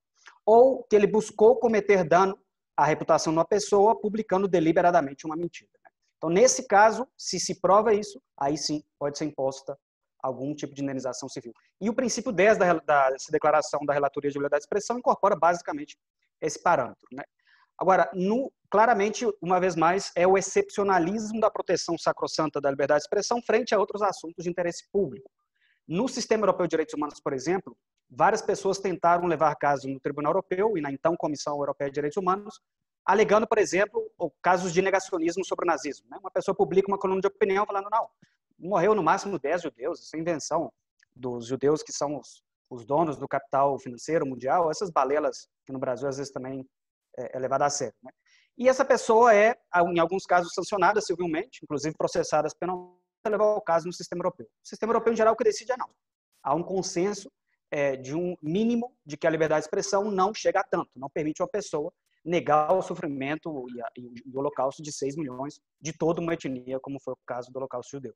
[SPEAKER 2] Ou que ele buscou cometer dano à reputação de uma pessoa publicando deliberadamente uma mentira. Então, nesse caso, se prova isso, aí sim pode ser imposta algum tipo de indenização civil. E o princípio 10 dessa declaração da Relatoria de Liberdade de Expressão incorpora basicamente esse parâmetro, né? Agora, claramente, uma vez mais, é o excepcionalismo da proteção sacrossanta da liberdade de expressão frente a outros assuntos de interesse público. No Sistema Europeu de Direitos Humanos, por exemplo, várias pessoas tentaram levar casos no Tribunal Europeu e na então Comissão Europeia de Direitos Humanos, alegando, por exemplo, casos de negacionismo sobre o nazismo, né? Uma pessoa publica uma coluna de opinião falando, não, morreu no máximo 10 judeus, isso é invenção dos judeus que são os donos do capital financeiro mundial, essas balelas que no Brasil às vezes também é levada a sério, né? E essa pessoa em alguns casos, sancionada civilmente, inclusive processadas penalmente, para levar o caso no sistema europeu. O sistema europeu, em geral, o que decide é não. Há um consenso de um mínimo de que a liberdade de expressão não chega a tanto, não permite uma pessoa negar o sofrimento e o holocausto de 6 milhões de toda uma etnia, como foi o caso do holocausto judeu.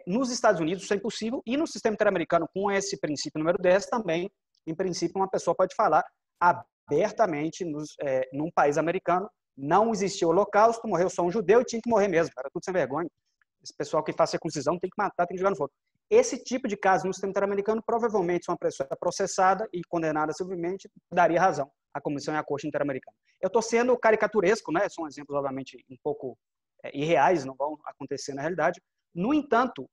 [SPEAKER 2] Nos Estados Unidos isso é impossível, e no sistema interamericano, com esse princípio número 10, também, em princípio, uma pessoa pode falar abertamente num país americano, não existiu holocausto, morreu só um judeu e tinha que morrer mesmo, era tudo sem vergonha. Esse pessoal que faz circuncisão tem que matar, tem que jogar no fogo. Esse tipo de caso no sistema interamericano, provavelmente, se uma pessoa é processada e condenada civilmente, daria razão à Comissão e à Corte Interamericana. Eu estou sendo caricaturesco, né? São exemplos, obviamente, um pouco irreais, não vão acontecer na realidade. No entanto,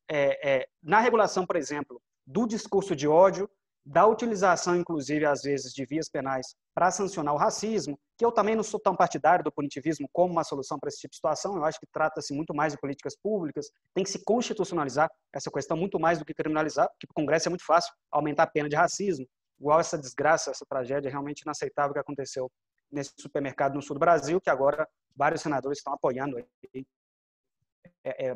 [SPEAKER 2] na regulação, por exemplo, do discurso de ódio, da utilização, inclusive, às vezes, de vias penais para sancionar o racismo, que eu também não sou tão partidário do punitivismo como uma solução para esse tipo de situação, eu acho que trata-se muito mais de políticas públicas, tem que se constitucionalizar essa questão muito mais do que criminalizar, porque para o Congresso é muito fácil aumentar a pena de racismo, igual essa desgraça, essa tragédia realmente inaceitável que aconteceu nesse supermercado no sul do Brasil, que agora vários senadores estão apoiando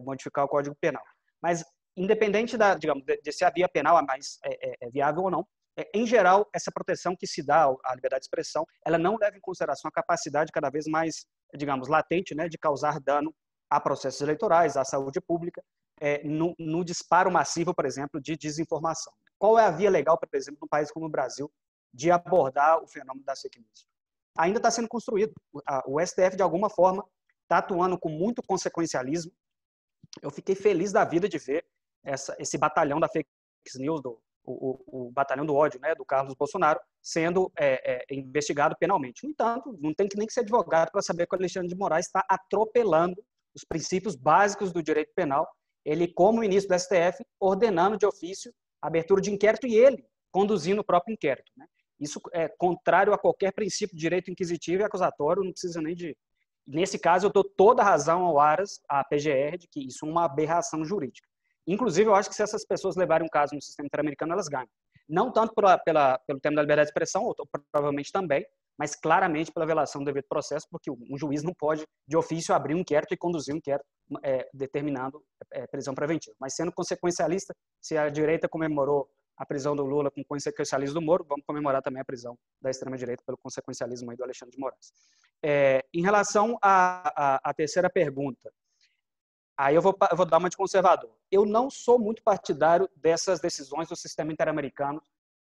[SPEAKER 2] modificar o Código Penal. Mas, independente de se a via penal é mais viável ou não, em geral, essa proteção que se dá à liberdade de expressão, ela não leva em consideração a capacidade cada vez mais, digamos, latente, né, de causar dano a processos eleitorais, à saúde pública, no disparo massivo, por exemplo, de desinformação. Qual é a via legal, por exemplo, num país como o Brasil, de abordar o fenômeno da fake news? Ainda está sendo construído. O STF, de alguma forma, está atuando com muito consequencialismo. Eu fiquei feliz da vida de ver esse batalhão da fake news, o batalhão do ódio, né, do Carlos Bolsonaro, sendo investigado penalmente. No entanto, não tem que nem que ser advogado para saber que o Alexandre de Moraes está atropelando os princípios básicos do direito penal, ele, como ministro do STF, ordenando de ofício a abertura de inquérito e ele conduzindo o próprio inquérito, né? Isso é contrário a qualquer princípio de direito inquisitivo e acusatório, não precisa nem de... Nesse caso, eu dou toda a razão ao Aras, à PGR, de que isso é uma aberração jurídica. Inclusive, eu acho que se essas pessoas levarem um caso no sistema interamericano, elas ganham. Não tanto pelo tema da liberdade de expressão, ou provavelmente também, mas claramente pela violação do devido processo, porque um juiz não pode, de ofício, abrir um inquérito e conduzir um inquérito determinando prisão preventiva. Mas sendo consequencialista, se a direita comemorou a prisão do Lula com o consequencialismo do Moro, vamos comemorar também a prisão da extrema-direita pelo consequencialismo aí do Alexandre de Moraes. Em relação à terceira pergunta, aí eu vou dar uma de conservador. Eu não sou muito partidário dessas decisões do sistema interamericano,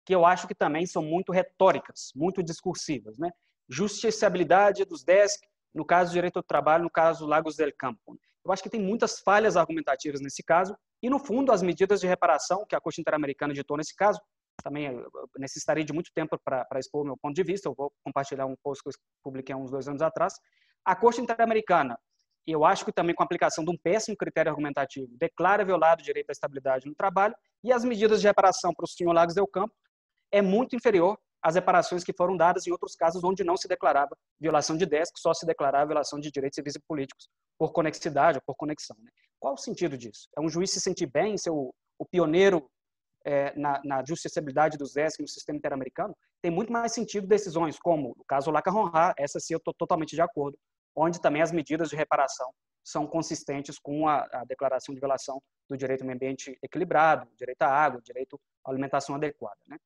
[SPEAKER 2] que eu acho que também são muito retóricas, muito discursivas, né? Justiciabilidade dos DESC, no caso do direito do trabalho, no caso do Lagos del Campo. Eu acho que tem muitas falhas argumentativas nesse caso, e, no fundo, as medidas de reparação que a Corte Interamericana ditou nesse caso, também eu necessitaria de muito tempo para expor o meu ponto de vista, eu vou compartilhar um post que eu publiquei há uns 2 anos atrás. A Corte Interamericana, eu acho que também com a aplicação de um péssimo critério argumentativo, declara violado o direito à estabilidade no trabalho, e as medidas de reparação para o senhor Lagos del Campo é muito inferior às reparações que foram dadas em outros casos onde não se declarava violação de DESC, só se declarava violação de direitos civis e políticos por conexidade ou por conexão, né? Qual o sentido disso? É um juiz se sentir bem, ser o pioneiro na justiciabilidade dos DESC no sistema interamericano? Tem muito mais sentido decisões como o caso Laca Ronra, essa sim eu estou totalmente de acordo, onde também as medidas de reparação são consistentes com a Declaração de Violação do Direito ao Meio Ambiente Equilibrado, direito à água, direito à alimentação adequada, né?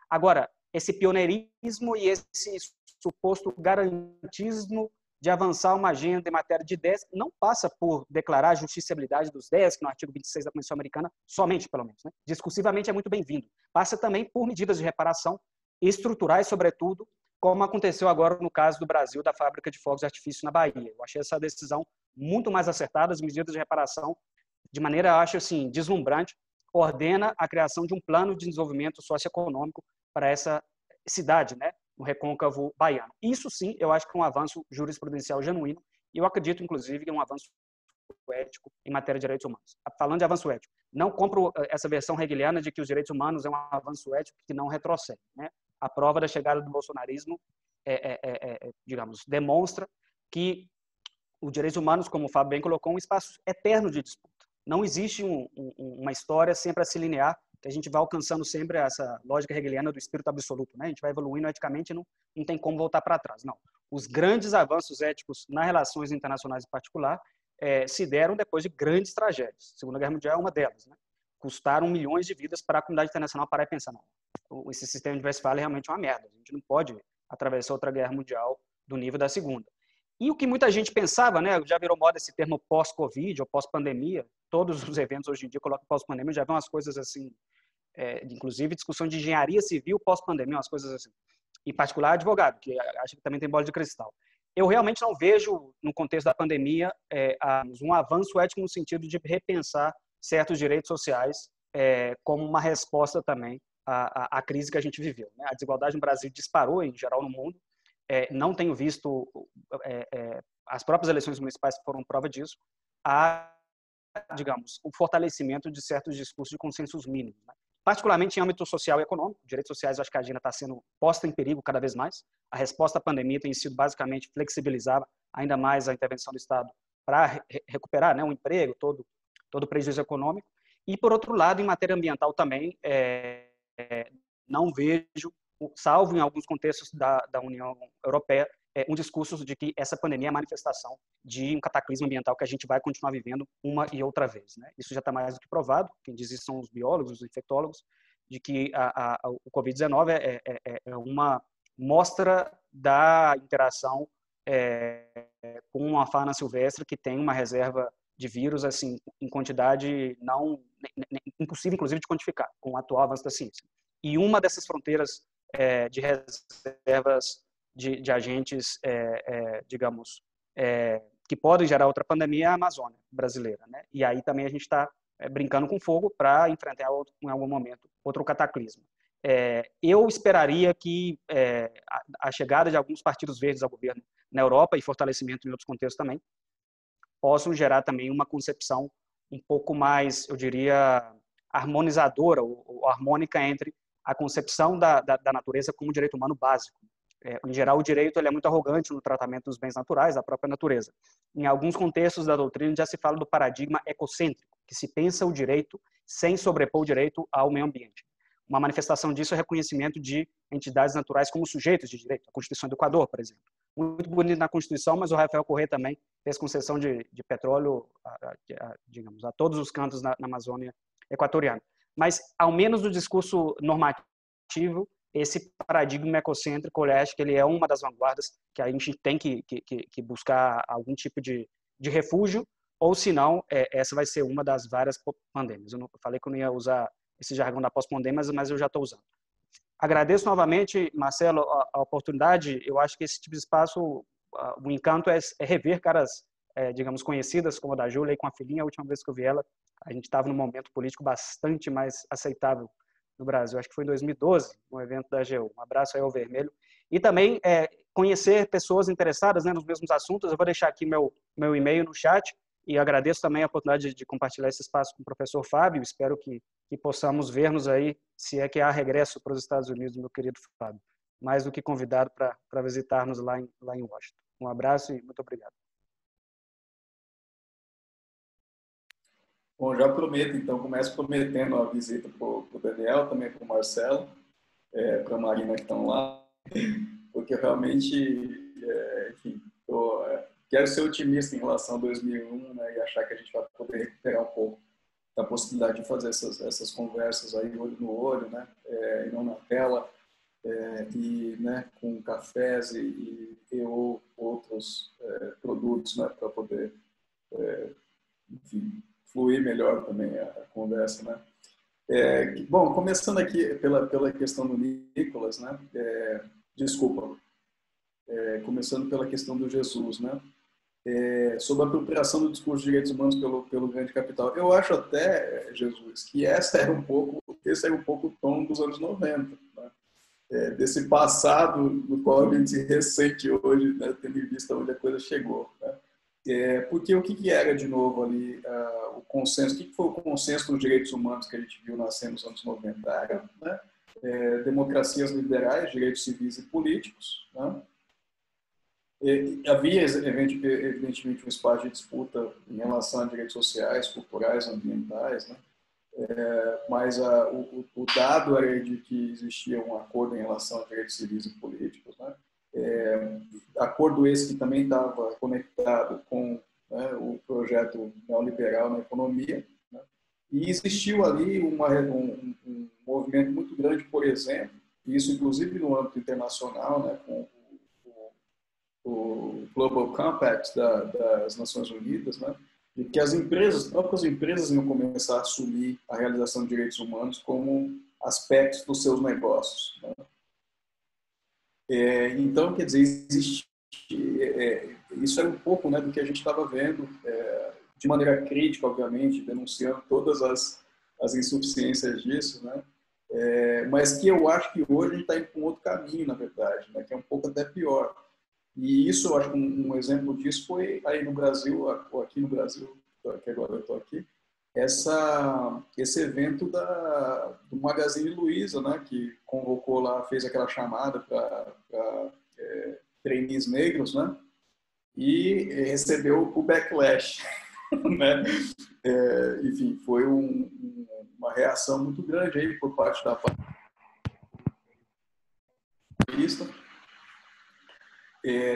[SPEAKER 2] Agora, esse pioneirismo e esse suposto garantismo de avançar uma agenda em matéria de DESC não passa por declarar a justiciabilidade dos DESC no artigo 26 da Convenção Americana, somente, pelo menos, né? Discursivamente é muito bem-vindo. Passa também por medidas de reparação estruturais, sobretudo, como aconteceu agora no caso do Brasil, da fábrica de fogos de artifício na Bahia. Eu achei essa decisão muito mais acertada, as medidas de reparação, de maneira, acho assim, deslumbrante, ordena a criação de um plano de desenvolvimento socioeconômico para essa cidade, né, no recôncavo baiano. Isso sim, eu acho que é um avanço jurisprudencial genuíno, e eu acredito, inclusive, que é um avanço ético em matéria de direitos humanos. Falando de avanço ético, não compro essa versão hegeliana de que os direitos humanos é um avanço ético que não retrocede, né? A prova da chegada do bolsonarismo, digamos, demonstra que os direitos humanos, como o Fábio bem colocou, é um espaço eterno de disputa. Não existe uma história sempre a se linear, que a gente vai alcançando sempre essa lógica hegeliana do espírito absoluto, né? A gente vai evoluindo eticamente e não tem como voltar para trás. Não. Os grandes avanços éticos nas relações internacionais em particular se deram depois de grandes tragédias. A Segunda Guerra Mundial é uma delas, né? Custaram milhões de vidas para a comunidade internacional parar e pensar, não, esse sistema de Westphalia é realmente uma merda. A gente não pode atravessar outra guerra mundial do nível da Segunda. E o que muita gente pensava, né, já virou moda esse termo pós-Covid ou pós-pandemia, todos os eventos hoje em dia colocam pós-pandemia, já vão umas coisas assim, inclusive discussão de engenharia civil pós-pandemia, umas coisas assim. Em particular, advogado, que acho que também tem bola de cristal. Eu realmente não vejo, no contexto da pandemia, um avanço ético no sentido de repensar certos direitos sociais como uma resposta também à crise que a gente viveu, né? A desigualdade no Brasil disparou, em geral, no mundo. Não tenho visto as próprias eleições municipais que foram prova disso, digamos, o fortalecimento de certos discursos de consensos mínimos, né? Particularmente em âmbito social e econômico. Direitos sociais, eu acho que a agenda está sendo posta em perigo cada vez mais. A resposta à pandemia tem sido basicamente flexibilizar ainda mais a intervenção do Estado para recuperar, né, o emprego, todo o prejuízo econômico. E, por outro lado, em matéria ambiental também, não vejo, salvo em alguns contextos da União Europeia, um discurso de que essa pandemia é a manifestação de um cataclismo ambiental que a gente vai continuar vivendo uma e outra vez, né? Isso já está mais do que provado, quem diz isso são os biólogos, os infectólogos, de que o Covid-19 é uma mostra da interação com uma fauna silvestre que tem uma reserva de vírus assim em quantidade impossível, inclusive, de quantificar com o atual avanço da ciência. E uma dessas fronteiras de reservas de agentes, digamos, que podem gerar outra pandemia é a Amazônia brasileira, né? E aí também a gente está brincando com fogo para enfrentar em algum momento outro cataclismo. Eu esperaria que a chegada de alguns partidos verdes ao governo na Europa e fortalecimento em outros contextos também possam gerar também uma concepção um pouco mais, eu diria, harmonizadora ou harmônica entre a concepção da natureza como direito humano básico. Em geral, o direito ele é muito arrogante no tratamento dos bens naturais, da própria natureza. Em alguns contextos da doutrina já se fala do paradigma ecocêntrico, que se pensa o direito sem sobrepor o direito ao meio ambiente. Uma manifestação disso é o reconhecimento de entidades naturais como sujeitos de direito, a Constituição do Equador, por exemplo. Muito bonito na Constituição, mas o Rafael Corrêa também fez concessão de petróleo, digamos, a todos os cantos na Amazônia equatoriana. Mas, ao menos no discurso normativo, esse paradigma ecocêntrico, eu acho que ele é uma das vanguardas que a gente tem que buscar algum tipo de refúgio, ou se não, essa vai ser uma das várias pandemias. Eu falei que eu não ia usar esse jargão da pós-pandemia, mas eu já estou usando. Agradeço novamente, Marcelo, a oportunidade. Eu acho que esse tipo de espaço, o encanto é rever caras, digamos, conhecidas, como a da Júlia e com a filhinha. A última vez que eu vi ela, a gente estava num momento político bastante mais aceitável no Brasil. Acho que foi em 2012, no evento da AGU. Um abraço aí ao Vermelho. E também conhecer pessoas interessadas, né, nos mesmos assuntos. Eu vou deixar aqui meu e-mail no chat e agradeço também a oportunidade de compartilhar esse espaço com o professor Fábio. Espero que possamos ver-nos aí, se é que há regresso para os Estados Unidos, meu querido Fábio. Mais do que convidado para visitar-nos lá em Washington. Um abraço e muito obrigado.
[SPEAKER 3] Bom, já prometo, então, começo prometendo a visita para o Daniel, também para o Marcelo, para a Marina que estão lá, porque eu realmente, enfim, quero ser otimista em relação a 2001, achar que a gente vai poder recuperar um pouco da possibilidade de fazer essas conversas aí olho no olho, né? E não na tela, e, né, com cafés ou outros produtos, né, para poder, enfim, fluir melhor também a conversa, né? Bom, começando aqui pela questão do Nicolas, né? Desculpa, começando pela questão do Jesus, né? Sobre a apropriação do discurso de direitos humanos pelo grande capital. Eu acho até, Jesus, que esse era um pouco o tom dos anos 90, né? Desse passado no qual a gente se ressente hoje, né, tendo em vista onde a coisa chegou, né? Porque o que era, de novo, ali o consenso? O que foi o consenso dos direitos humanos que a gente viu nascendo nos anos 90? Era, né, democracias liberais, direitos civis e políticos, né? Havia, evidentemente, um espaço de disputa em relação a direitos sociais, culturais, ambientais, né? Mas o dado era de que existia um acordo em relação a direitos civis e políticos, né? Acordo esse que também estava conectado com, né, o projeto neoliberal na economia, né? E existiu ali um movimento muito grande, por exemplo, e isso inclusive no âmbito internacional, né, com o Global Compact das Nações Unidas, né, de que as próprias empresas iam começar a assumir a realização de direitos humanos como aspectos dos seus negócios, né? Então, quer dizer, isso é um pouco, né, do que a gente estava vendo, de maneira crítica, obviamente, denunciando todas as insuficiências disso, né? Mas que eu acho que hoje a gente está indo para um outro caminho, na verdade, né, que é um pouco até pior. E isso, eu acho que um exemplo disso foi aí no Brasil, ou aqui no Brasil, que agora eu estou aqui, esse evento do Magazine Luiza, né, que convocou lá, fez aquela chamada para trainees negros, né, e recebeu o backlash, né? Enfim, foi uma reação muito grande aí por parte da paulista,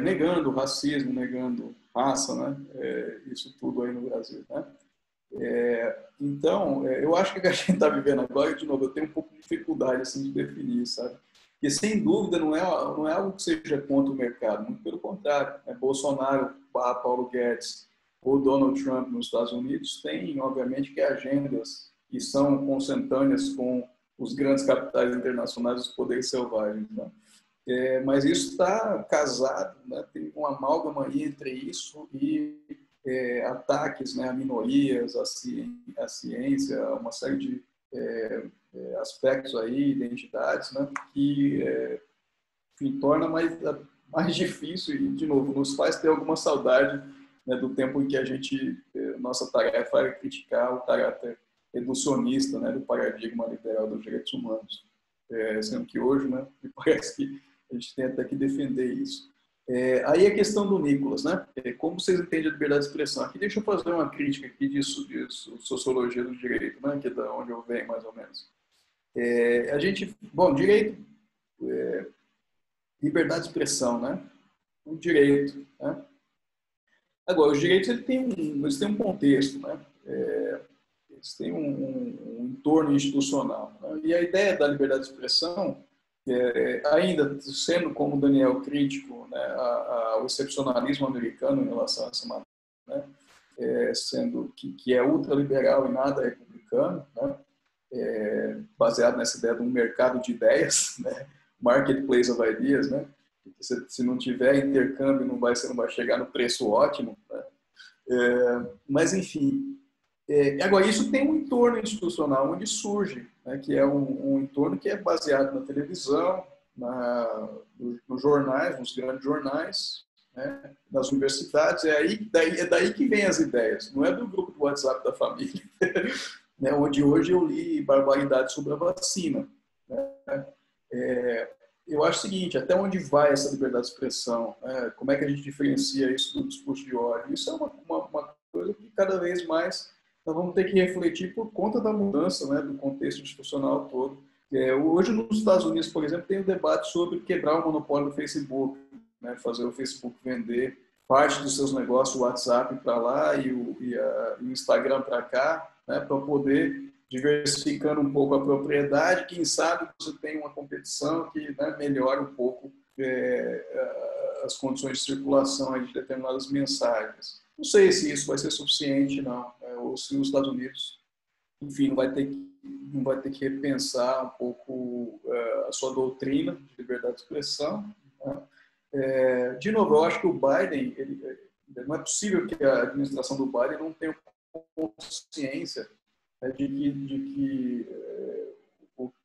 [SPEAKER 3] negando o racismo, negando raça, né? Isso tudo aí no Brasil, né? Então, eu acho que o que a gente está vivendo agora, de novo, eu tenho um pouco de dificuldade assim, de definir, sabe? Porque, sem dúvida, não é algo que seja contra o mercado, muito pelo contrário. Bolsonaro, Paulo Guedes ou Donald Trump nos Estados Unidos têm, obviamente, que agendas que são consentâneas com os grandes capitais internacionais, os poderes selvagens, né? Mas isso está casado, né? Tem uma amálgama aí entre isso e ataques, né, a minorias, a ciência, uma série de aspectos aí, identidades, né, que enfim, torna mais difícil e, de novo, nos faz ter alguma saudade, né, do tempo em que nossa tarefa era criticar o caráter reducionista, né, do paradigma liberal dos direitos humanos. Sendo que hoje, né, me parece que a gente tem até que defender isso. Aí a questão do Nicolas, né? Como vocês entendem a liberdade de expressão? Aqui deixa eu fazer uma crítica aqui disso sociologia do direito, né? Que é da onde eu venho, mais ou menos. Bom, direito, liberdade de expressão, né? O direito, né? Agora, os direitos eles têm um contexto, né? Eles têm um entorno institucional, né? E a ideia da liberdade de expressão, ainda sendo como Daniel crítico, né, ao excepcionalismo americano em relação a essa matéria, né, sendo que é ultraliberal e nada republicano, né, baseado nessa ideia de um mercado de ideias, né, marketplace of ideas, né, se não tiver intercâmbio você não vai chegar no preço ótimo, né, mas enfim. Agora, isso tem um entorno institucional onde surge, né, que é um entorno que é baseado na televisão, nos jornais, nos grandes jornais, né, nas universidades. É daí que vem as ideias, não é do grupo do WhatsApp da família, né, onde hoje eu li barbaridades sobre a vacina. Né? Eu acho o seguinte, até onde vai essa liberdade de expressão? Né? Como é que a gente diferencia isso do discurso de ódio? Isso é uma coisa que cada vez mais nós vamos ter que refletir por conta da mudança, né, do contexto institucional todo. Hoje, nos Estados Unidos, por exemplo, tem um debate sobre quebrar o monopólio do Facebook, né, fazer o Facebook vender parte dos seus negócios, o WhatsApp para lá e o Instagram para cá, né, para poder diversificando um pouco a propriedade. Quem sabe você tem uma competição que, né, melhora um pouco as condições de circulação aí de determinadas mensagens. Não sei se isso vai ser suficiente, não, ou se os Estados Unidos, enfim, não vai ter que repensar um pouco a sua doutrina de liberdade de expressão, né? De novo, eu acho que o Biden, não é possível que a administração do Biden não tenha consciência, né, de que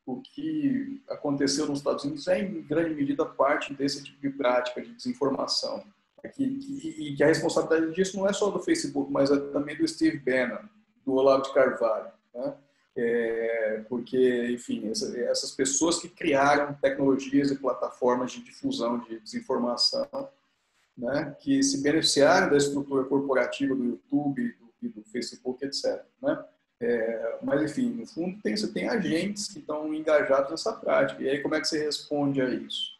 [SPEAKER 3] o que aconteceu nos Estados Unidos é, em grande medida, parte desse tipo de prática de desinformação. E que a responsabilidade disso não é só do Facebook, mas é também do Steve Bannon, do Olavo de Carvalho, né? Porque, enfim, essas pessoas que criaram tecnologias e plataformas de difusão de desinformação, né, que se beneficiaram da estrutura corporativa do YouTube e do Facebook, etc., né? Mas, enfim, no fundo, você tem agentes que estão engajados nessa prática. E aí, como é que você responde a isso?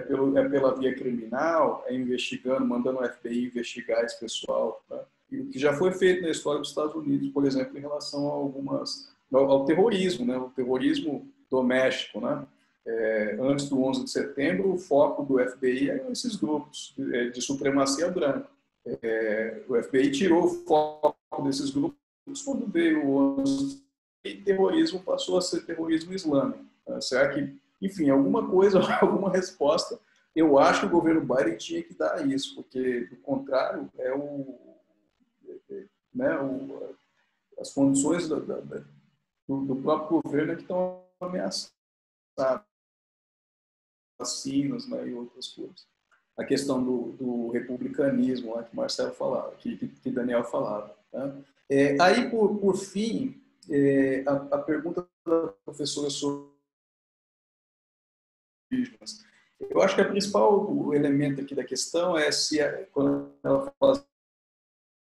[SPEAKER 3] Pela via criminal, investigando, mandando o FBI investigar esse pessoal, né? E o que já foi feito na história dos Estados Unidos, por exemplo, em relação ao terrorismo, né? O terrorismo doméstico, né? Antes do 11 de setembro, o foco do FBI eram esses grupos de supremacia branca. O FBI tirou o foco desses grupos quando veio o 11 e terrorismo passou a ser terrorismo islâmico. Será que, enfim, alguma coisa, alguma resposta, eu acho que o governo Biden tinha que dar isso, porque, do contrário, as condições do próprio governo que estão ameaçadas, vacinas, né, e outras coisas. A questão do republicanismo, lá que Marcelo falava, que Daniel falava, né? Aí, por fim, a pergunta da professora sobre indígenas. Eu acho que o principal elemento aqui da questão é quando ela fala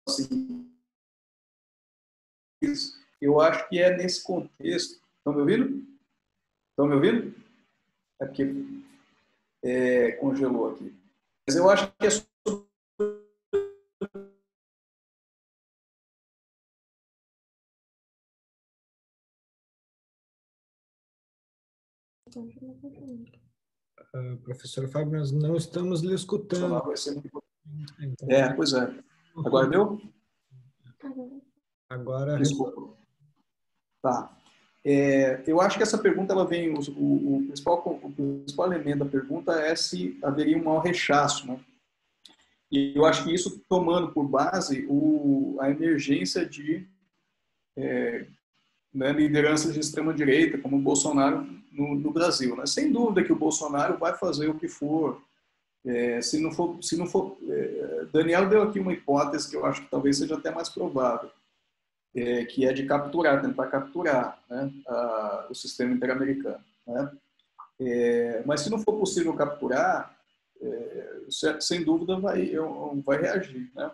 [SPEAKER 3] assim, eu acho que é nesse contexto. Estão me ouvindo? Estão me ouvindo? É porque congelou aqui. Mas eu acho que é
[SPEAKER 1] Professor Fábio, nós não estamos lhe escutando.
[SPEAKER 3] vai ser muito...
[SPEAKER 1] Então,
[SPEAKER 3] pois é. Agora deu?
[SPEAKER 1] Agora...
[SPEAKER 3] Desculpa. Tá. Eu acho que essa pergunta, ela vem... O principal elemento da pergunta é se haveria um mau rechaço, né? E eu acho que isso tomando por base a emergência de lideranças de extrema-direita, como o Bolsonaro no Brasil, né? Sem dúvida que o Bolsonaro vai fazer o que for. Se não for Daniel deu aqui uma hipótese que eu acho que talvez seja até mais provável, que é de tentar capturar, né, o sistema interamericano, né? Mas se não for possível capturar, sem dúvida vai reagir, né?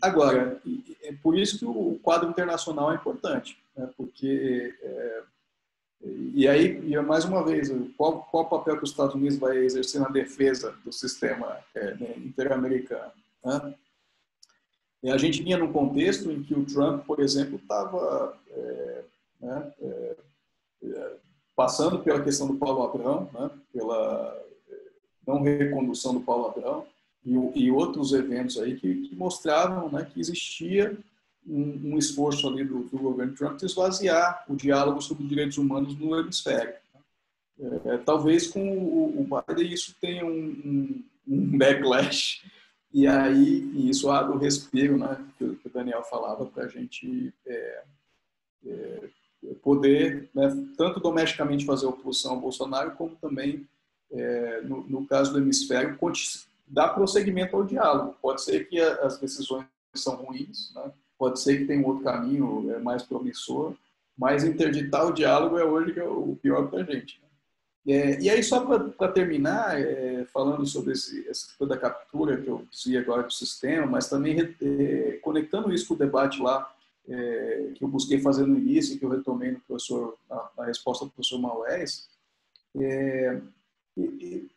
[SPEAKER 3] Agora, é por isso que o quadro internacional é importante, né? Porque e aí, mais uma vez, qual o papel que os Estados Unidos vai exercer na defesa do sistema interamericano, né? E a gente vinha num contexto em que o Trump, por exemplo, estava passando pela questão do Paulo Abrão, né? Pela não recondução do Paulo Abrão e outros eventos aí que mostravam, né, que existia um esforço ali do governo Trump de esvaziar o diálogo sobre direitos humanos no hemisfério. Talvez com o Biden isso tenha um backlash, e aí isso abre o respiro, né, que o Daniel falava, para a gente poder, né, tanto domesticamente fazer oposição ao Bolsonaro, como também, no caso do hemisfério, dar prosseguimento ao diálogo. Pode ser que as decisões são ruins, né? Pode ser que tenha um outro caminho mais promissor, mas interditar o diálogo hoje que é o pior para a gente, né? E aí, só para terminar, falando sobre toda a captura que eu dizia agora do sistema, mas também conectando isso com o debate lá que eu busquei fazer no início, que eu retomei na resposta do professor Maués,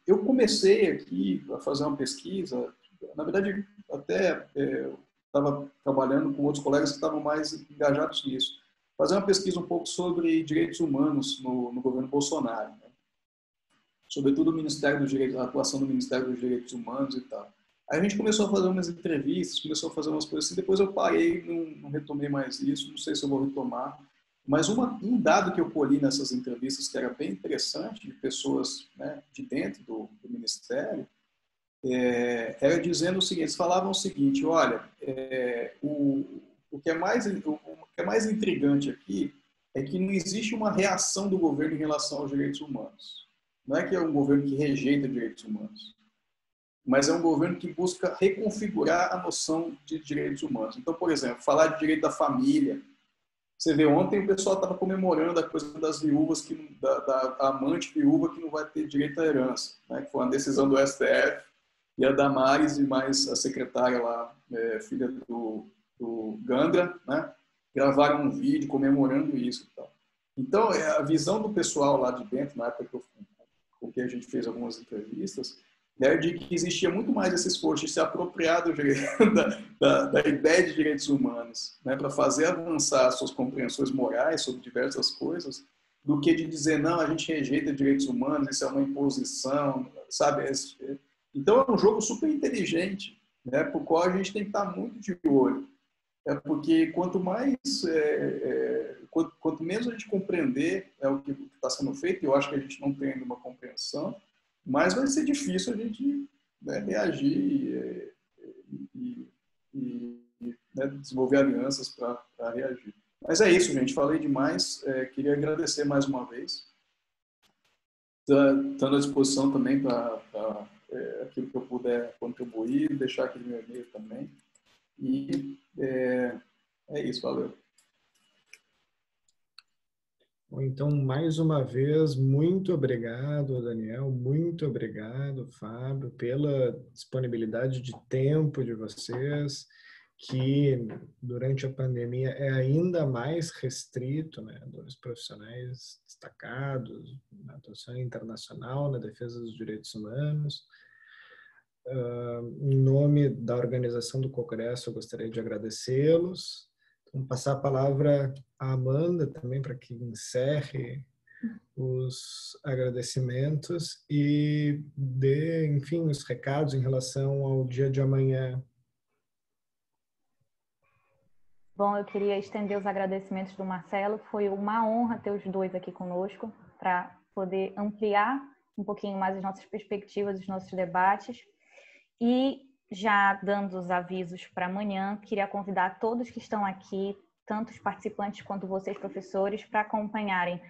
[SPEAKER 3] eu comecei aqui a fazer uma pesquisa na verdade, até estava trabalhando com outros colegas que estavam mais engajados nisso. Fazer uma pesquisa um pouco sobre direitos humanos no governo Bolsonaro, né? Sobretudo o Ministério dos Direitos, a atuação do Ministério dos Direitos Humanos e tal. Aí a gente começou a fazer umas entrevistas, começou a fazer umas coisas assim, depois eu parei, não retomei mais isso, não sei se eu vou retomar. Mas um dado que eu colhi nessas entrevistas que era bem interessante, de pessoas, né, de dentro do Ministério, era dizendo o seguinte, eles falavam o seguinte, olha, o que é mais intrigante aqui é que não existe uma reação do governo em relação aos direitos humanos. Não é que é um governo que rejeita direitos humanos, mas é um governo que busca reconfigurar a noção de direitos humanos. Então, por exemplo, falar de direito da família. Você vê, ontem o pessoal estava comemorando a coisa das viúvas, da amante viúva que não vai ter direito à herança, né? Que foi uma decisão do STF, e a Damares e mais a secretária lá, filha do Gandra, né? Gravaram um vídeo comemorando isso. Então, a visão do pessoal lá de dentro, na época com que a gente fez algumas entrevistas, né, de que existia muito mais esse esforço de se apropriar da ideia de direitos humanos, né, para fazer avançar suas compreensões morais sobre diversas coisas, do que de dizer, não, a gente rejeita direitos humanos, isso é uma imposição, sabe? Então é um jogo super inteligente, né, por qual a gente tem que estar muito de olho. Porque quanto menos a gente compreender o que está sendo feito, e eu acho que a gente não tem ainda uma compreensão, mais vai ser difícil a gente, né, reagir né, desenvolver alianças para reagir. Mas é isso, gente. Falei demais. Queria agradecer mais uma vez. Estando à disposição também para aquilo que eu puder contribuir, deixar aqui no meu e-mail também. E é isso, valeu.
[SPEAKER 1] Então, mais uma vez, muito obrigado, Daniel, muito obrigado, Fábio, pela disponibilidade de tempo de vocês, que durante a pandemia é ainda mais restrito, né, dos profissionais destacados na atuação internacional, na defesa dos direitos humanos. Em nome da organização do Congresso, eu gostaria de agradecê-los. Vamos passar a palavra à Amanda também para que encerre os agradecimentos e dê, enfim, os recados em relação ao dia de amanhã.
[SPEAKER 4] Bom, eu queria estender os agradecimentos do Marcelo. Foi uma honra ter os dois aqui conosco para poder ampliar um pouquinho mais as nossas perspectivas, os nossos debates. E já dando os avisos para amanhã, queria convidar todos que estão aqui, tanto os participantes quanto vocês, professores, para acompanharem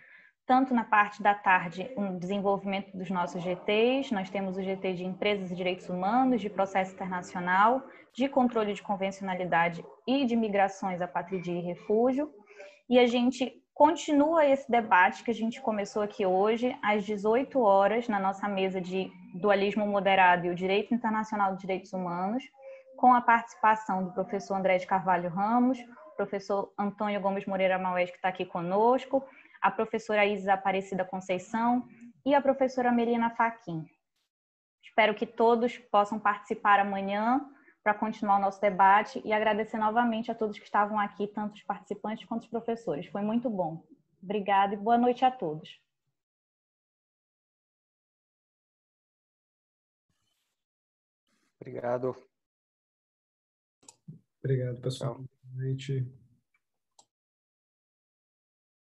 [SPEAKER 4] tanto na parte da tarde o desenvolvimento dos nossos GTs. Nós temos o GT de Empresas e Direitos Humanos, de Processo Internacional, de Controle de Convencionalidade e de Migrações, Apátrida e Refúgio. E a gente continua esse debate que a gente começou aqui hoje, às 18 horas, na nossa mesa de Dualismo Moderado e o Direito Internacional de Direitos Humanos, com a participação do professor André de Carvalho Ramos, professor Antônio Gomes Moreira Maués, que está aqui conosco, a professora Isis Aparecida Conceição e a professora Melina Fachin. Espero que todos possam participar amanhã para continuar o nosso debate e agradecer novamente a todos que estavam aqui, tanto os participantes quanto os professores. Foi muito bom. Obrigada e boa noite a todos.
[SPEAKER 2] Obrigado.
[SPEAKER 1] Obrigado, pessoal.
[SPEAKER 2] Tchau.
[SPEAKER 1] Boa noite.